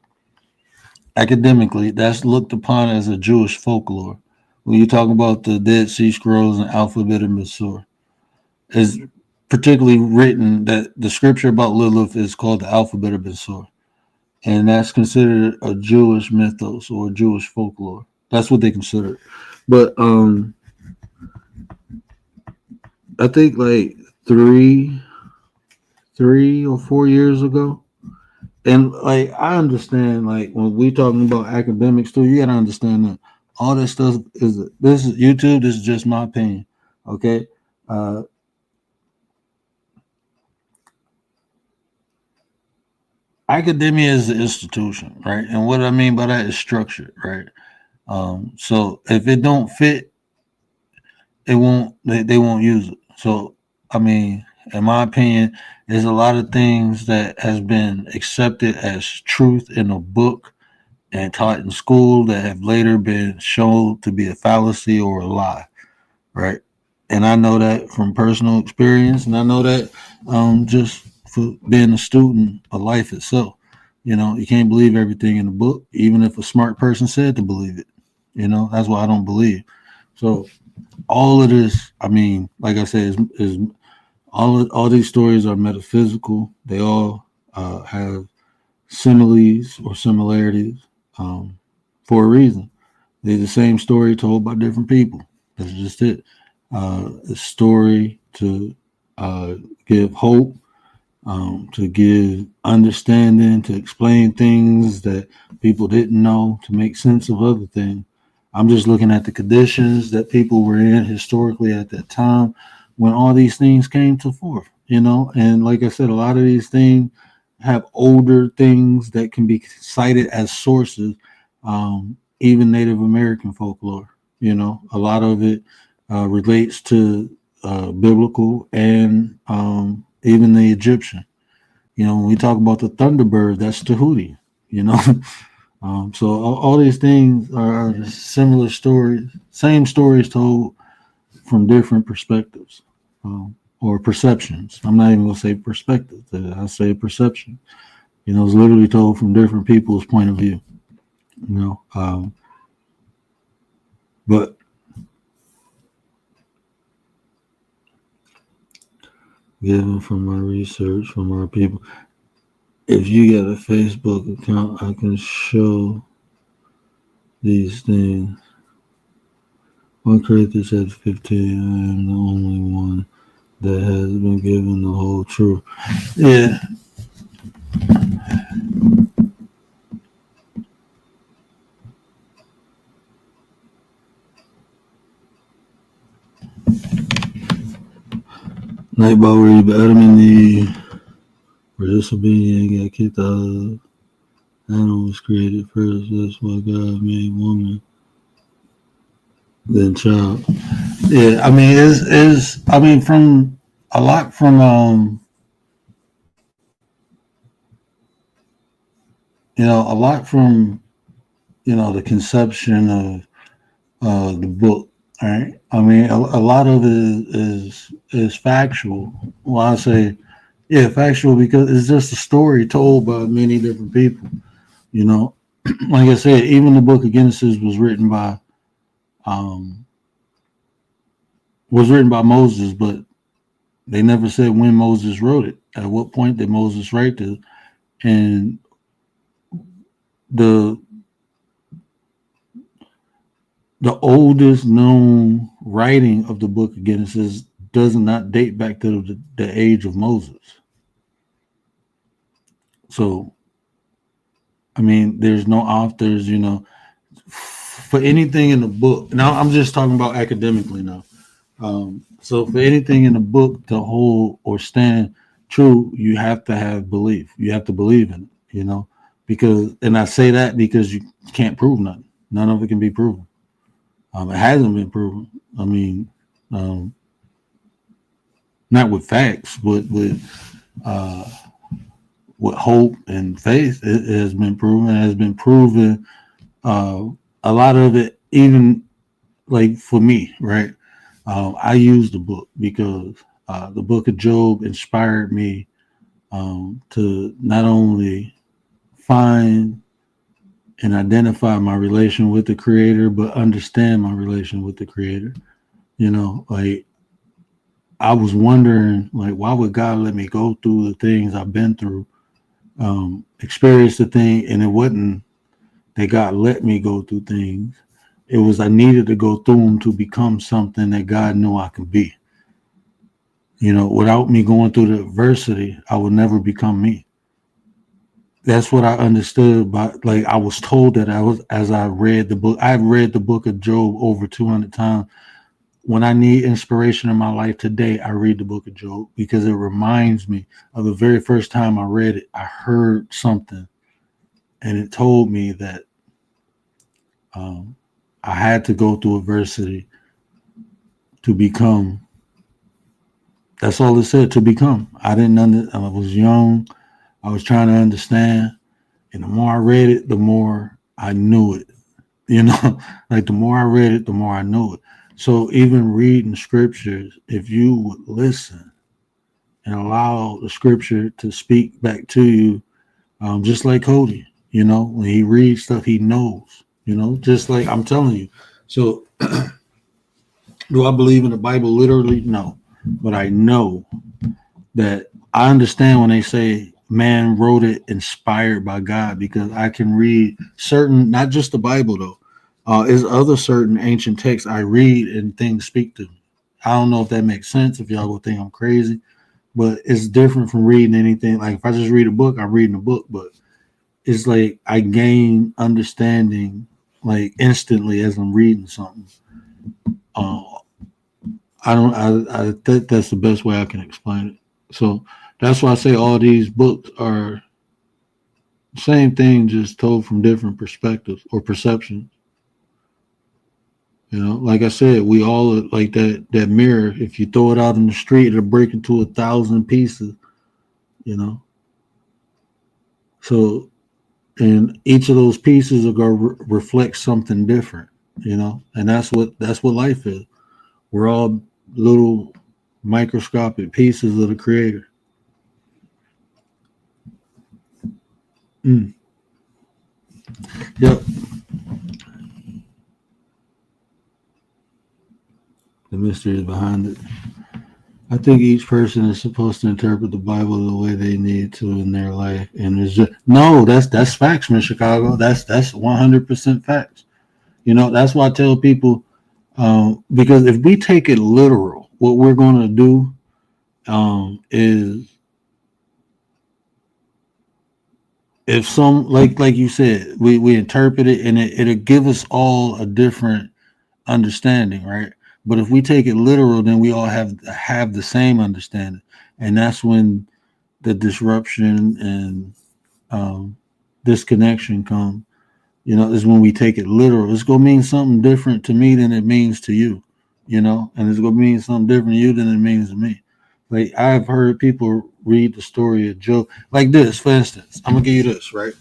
Academically, that's looked upon as a Jewish folklore. When you talk about the Dead Sea Scrolls and Alphabet of Mesor, is particularly written that the scripture about Lilith is called the Alphabet of Mesor. And that's considered a Jewish mythos or a Jewish folklore. That's what they consider it. But I think like 3 or 4 years ago, and like I understand, like when we talking about academics too, you gotta understand that all this stuff this is YouTube. This is just my opinion, okay? Academia is an institution, right? And what I mean by that is structured, right? So if it don't fit, they won't use it. So I mean, in my opinion, there's a lot of things that has been accepted as truth in a book and taught in school that have later been shown to be a fallacy or a lie, right? And I know that from personal experience, and I know that just for being a student of life itself. You know, you can't believe everything in the book, even if a smart person said to believe it. You know, that's what I don't believe. So all of this, I mean, like I said, is all these stories are metaphysical. They all have similes or similarities for a reason. They're the same story told by different people. That's just it. A story to give hope, to give understanding, to explain things that people didn't know, to make sense of other things. I'm just looking at the conditions that people were in historically at that time when all these things came to forth, you know. And like I said, a lot of these things have older things that can be cited as sources, even Native American folklore. You know, a lot of it relates to biblical and even the Egyptian. You know, when we talk about the Thunderbird, that's Tahuti. You know, so all these things are similar stories, same stories told from different perspectives or perceptions. I'm not even going to say perspective. I say perception. You know, it's literally told from different people's point of view. You know, but given from my research from our people, if you got a Facebook account, I can show these things. 1 Corinthians chapter 15, I am the only one that has been given the whole truth. Yeah. Nightball read, but Adam and Eve were disobedient and got kicked out of. Adam was created first. That's why God made woman, then child. Yeah, I mean, I mean, from a lot from a lot from the conception of the book. All right, I mean, a lot of it is factual. Well, I say, yeah, factual because it's just a story told by many different people. You know, like I said, even the book of Genesis um, was written by Moses, but they never said when Moses wrote it. At what point did Moses write it? And the the oldest known writing of the book of Genesis does not date back to the age of Moses. So, I mean, there's no authors, for anything in the book. Now, I'm just talking about academically now. So, for anything in the book to hold or stand true, you have to have belief. You have to believe in it, because, and I say that because you can't prove nothing. None of it can be proven. It hasn't been proven. I mean, not with facts, but with hope and faith. It has been proven. It has been proven. A lot of it, even like for me, right? I use the book because the book of Job inspired me to not only find and identify my relation with the Creator, but understand my relation with the Creator. Like I was wondering, like, why would God let me go through the things I've been through, experience the thing, and it wasn't that God let me go through things. It was I needed to go through them to become something that God knew I could be. Without me going through the adversity, I would never become me. That's what I understood. Like I was told that as I read the book. I've read the book of Job over 200 times. When I need inspiration in my life today, I read the book of Job because it reminds me of the very first time I read it. I heard something and it told me that I had to go through adversity to become. That's all it said, to become. I was young. I was trying to understand. And the more I read it, the more I knew it. Like the more I read it, the more I knew it. So even reading scriptures, if you would listen and allow the scripture to speak back to you, just like Cody, when he reads stuff, he knows, just like I'm telling you. So do I believe in the Bible literally? No. But I know that I understand when they say man wrote it inspired by God, because I can read certain, not just the Bible though, is other certain ancient texts I read and things speak to me. I don't know if that makes sense, if y'all will think I'm crazy, but it's different from reading anything. Like if I just read a book, I'm reading a book, but it's like I gain understanding like instantly as I'm reading something. Uh, I think that's the best way I can explain it. So that's why I say all these books are the same thing, just told from different perspectives or perceptions. Like I said, we all are like that mirror. If you throw it out in the street, it'll break into 1,000 pieces. You know. So, and each of those pieces are going to reflect something different. And that's what life is. We're all little microscopic pieces of the Creator. Yep. The mystery is behind it. I think each person is supposed to interpret the Bible the way they need to in their life, and there's just that's facts, man. Chicago. That's 100% facts. That's why I tell people, because if we take it literal, what we're going to do is, if some like you said, we interpret it, and it'll give us all a different understanding, right? But if we take it literal, then we all have the same understanding, and that's when the disruption and disconnection come. Is when we take it literal. It's gonna mean something different to me than it means to you, and it's gonna mean something different to you than it means to me. Like I've heard people read the story of Job like this. For instance, I'm gonna give you this, right?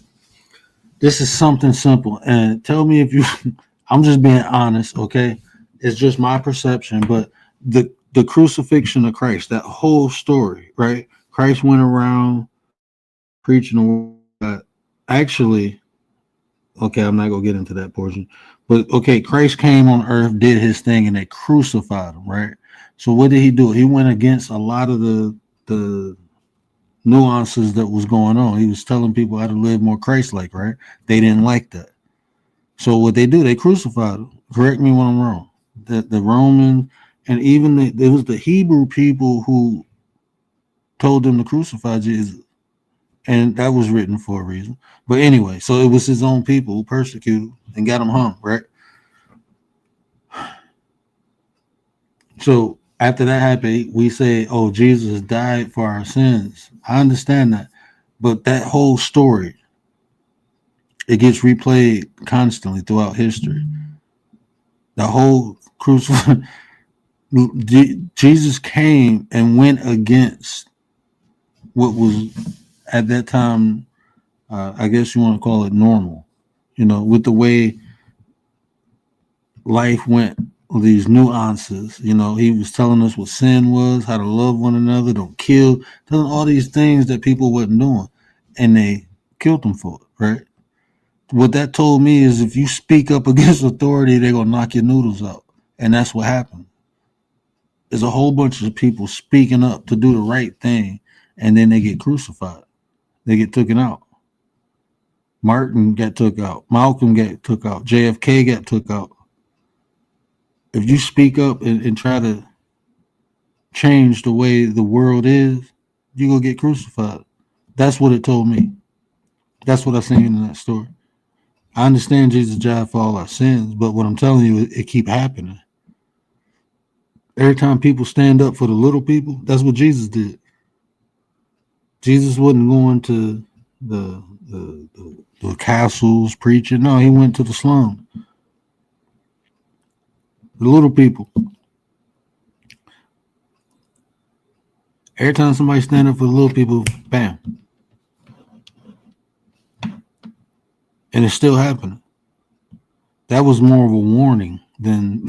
This is something simple, and tell me if you. I'm just being honest, okay? It's just my perception, but the crucifixion of Christ, that whole story, right? Christ went around preaching the word of God. Actually, okay, I'm not gonna get into that portion, but okay, Christ came on earth, did his thing, and they crucified him, right? So what did he do? He went against a lot of the nuances that was going on. He was telling people how to live more Christ-like, right? They didn't like that. So what they do, they crucified him. Correct me when I'm wrong. The Romans and even it was the Hebrew people who told them to crucify Jesus, and that was written for a reason. But anyway, so it was his own people who persecuted and got him hung, right? So after that happened, we say, "Oh, Jesus died for our sins." I understand that, but that whole story, it gets replayed constantly throughout history. The whole crucifixion. Jesus came and went against what was at that time, I guess you want to call it normal, with the way life went, these nuances. He was telling us what sin was, how to love one another, don't kill, telling all these things that people wasn't doing, and they killed them for it, right? What that told me is if you speak up against authority, they're going to knock your noodles out. And that's what happened. There's a whole bunch of people speaking up to do the right thing, and then they get crucified. They get taken out. Martin got took out. Malcolm got took out. JFK got took out. If you speak up and try to change the way the world is, you're going to get crucified. That's what it told me. That's what I seen in that story. I understand Jesus died for all our sins, but what I'm telling you, it keep happening. Every time people stand up for the little people, that's what Jesus did. Jesus wasn't going to the castles preaching. No, he went to the slum. The little people. Every time somebody stand up for the little people, bam. And it's still happening. That was more of a warning than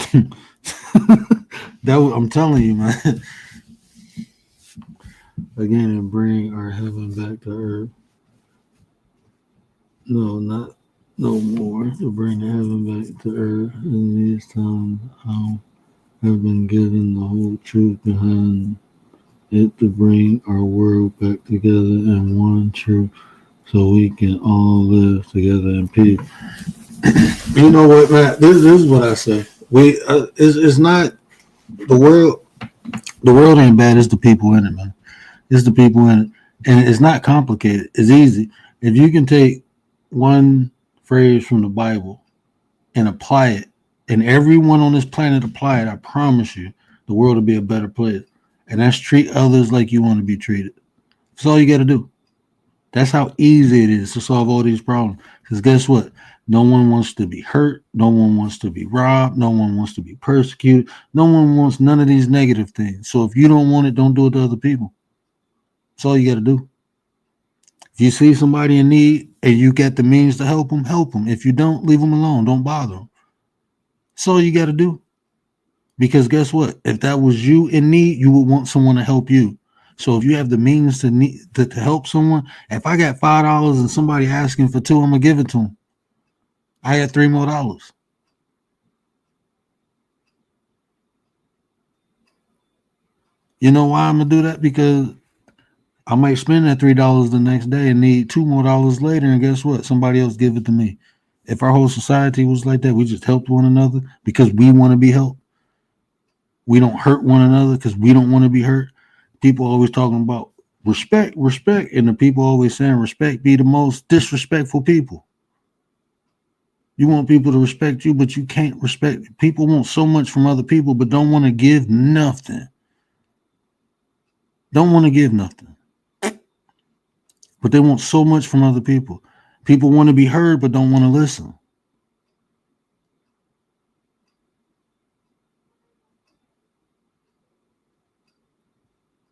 I'm telling you, man. Again, and bring our heaven back to earth. No, not no more. To bring the heaven back to earth. In these times, have been given the whole truth behind it to bring our world back together in one truth, so we can all live together in peace. You know what, man? This is what I say. It's not the world. The world ain't bad. It's the people in it, man. It's the people in it, and it's not complicated. It's easy. If you can take one phrase from the Bible and apply it, and everyone on this planet apply it, I promise you, the world will be a better place. And that's treat others like you want to be treated. That's all you got to do. That's how easy it is to solve all these problems. Because guess what? No one wants to be hurt. No one wants to be robbed. No one wants to be persecuted. No one wants none of these negative things. So if you don't want it, don't do it to other people. That's all you got to do. If you see somebody in need and you got the means to help them, help them. If you don't, leave them alone. Don't bother them. That's all you got to do. Because guess what? If that was you in need, you would want someone to help you. So if you have the means to help someone, if I got $5 and somebody asking for $2, I'm gonna give it to them. I got $3 more. You know why I'm gonna do that? Because I might spend that $3 the next day and need $2 more later, and guess what? Somebody else give it to me. If our whole society was like that, we just helped one another because we want to be helped. We don't hurt one another because we don't want to be hurt. People always talking about respect, and the people always saying respect be the most disrespectful people. You want people to respect you, but you can't respect. People want so much from other people, but don't want to give nothing. Don't want to give nothing. But they want so much from other people. People want to be heard, but don't want to listen.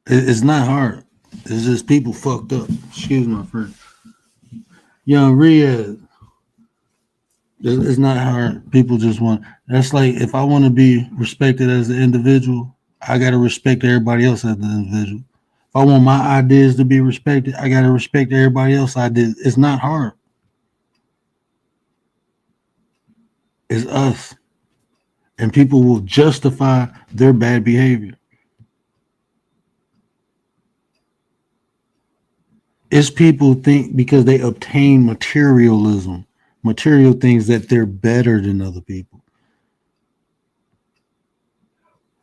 It's not hard. It's just people fucked up. Excuse my friend. Young Riyadh. It's not hard. People just want. That's like if I want to be respected as an individual, I got to respect everybody else as an individual. If I want my ideas to be respected, I got to respect everybody else's ideas. It's not hard. It's us. And people will justify their bad behavior. It's people think because they obtain material things that they're better than other people.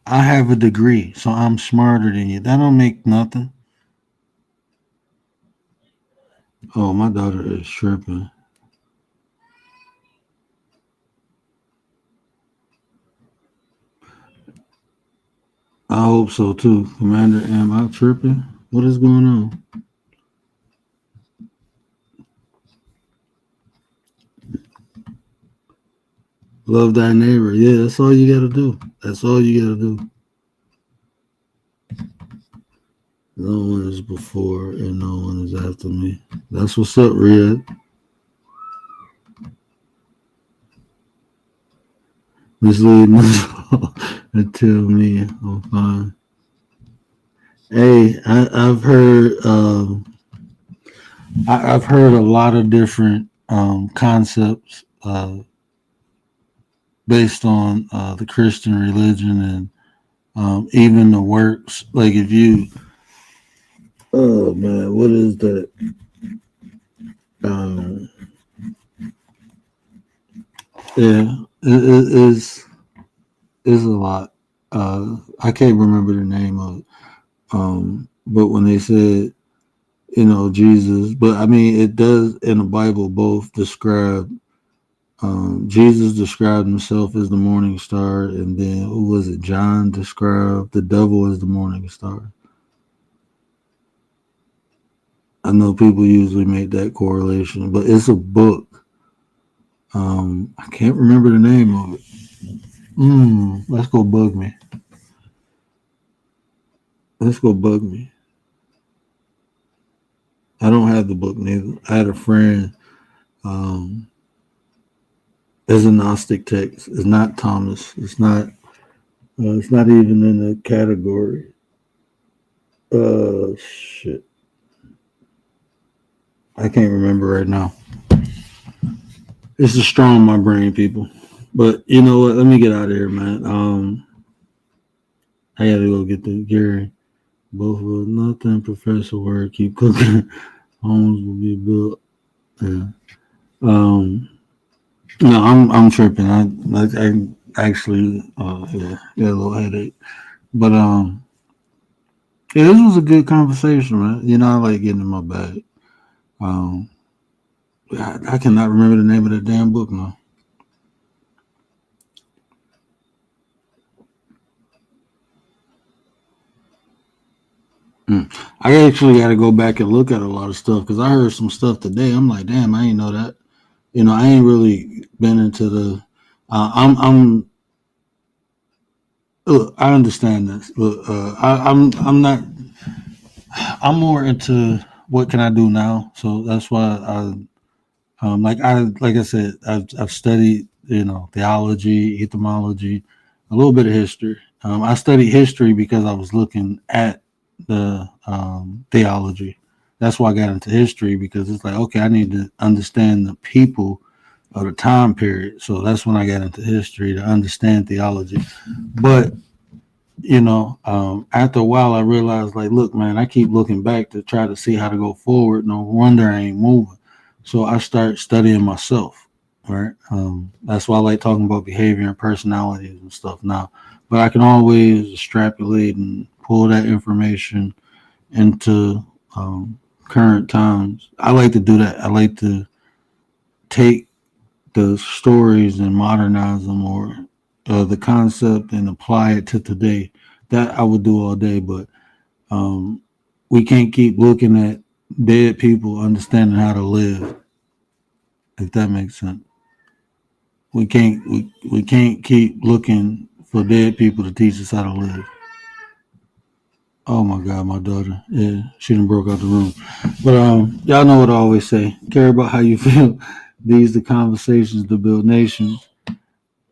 I have a degree, so I'm smarter than you. That don't make nothing. Oh, my daughter is tripping. I hope so too. Commander, am I tripping? What is going on? Love thy neighbor. Yeah, that's all you got to do. That's all you got to do. No one is before and no one is after me. That's what's up, Red. Misleading until me, I'm fine. Hey, I've heard I've heard a lot of different concepts based on the Christian religion and even the works. Like if you, oh man, what is that? Yeah, it is a lot. I can't remember the name of it. But when they said, Jesus, but I mean, it does in the Bible both describe. Jesus described himself as the morning star, and then who was it? John described the devil as the morning star. I know people usually make that correlation, but it's a book. I can't remember the name of it. Let's go bug me. Let's go bug me. I don't have the book neither. I had a friend. There's a Gnostic text. It's not Thomas. It's not It's not even in the category. Shit. I can't remember right now. It's just strong in my brain, people. But you know what? Let me get out of here, man. I gotta go get the Gary. Both of us, nothing, Professor Word, keep cooking. Homes will be built. Yeah. No, I'm tripping. I actually yeah, got a little headache. But yeah, this was a good conversation, man. You know, I like getting in my bag. Um I cannot remember the name of that damn book now. I actually got to go back and look at a lot of stuff because I heard some stuff today. I'm like, damn, I ain't know that. You know, I ain't really been into the. Look, I understand this. Look, I'm not. I'm more into what can I do now. So that's why like I said, I've studied, you know, theology, etymology, a little bit of history. I studied history because I was looking at the theology. That's why I got into history because it's like, okay, I need to understand the people of the time period. So that's when I got into history to understand theology. But you know, after a while, I realized, like, look, man, I keep looking back to try to see how to go forward. No wonder I ain't moving. So I start studying myself, right? That's why I like talking about behavior and personalities and stuff now. But I can always extrapolate and pull that information into current times. I like to do that. I like to take the stories and modernize them or the concept and apply it to today. That I would do all day, but we can't keep looking at dead people understanding how to live, if that makes sense. We can't keep looking for dead people to teach us how to live. Oh my God, my daughter. Yeah, she done broke out the room. But y'all know what I always say. Care about how you feel. These the conversations to build nations.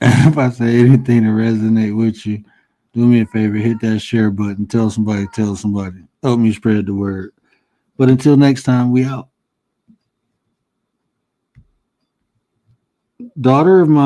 And if I say anything to resonate with you, do me a favor, hit that share button. Tell somebody, tell somebody. Help me spread the word. But until next time, we out. Daughter of mine.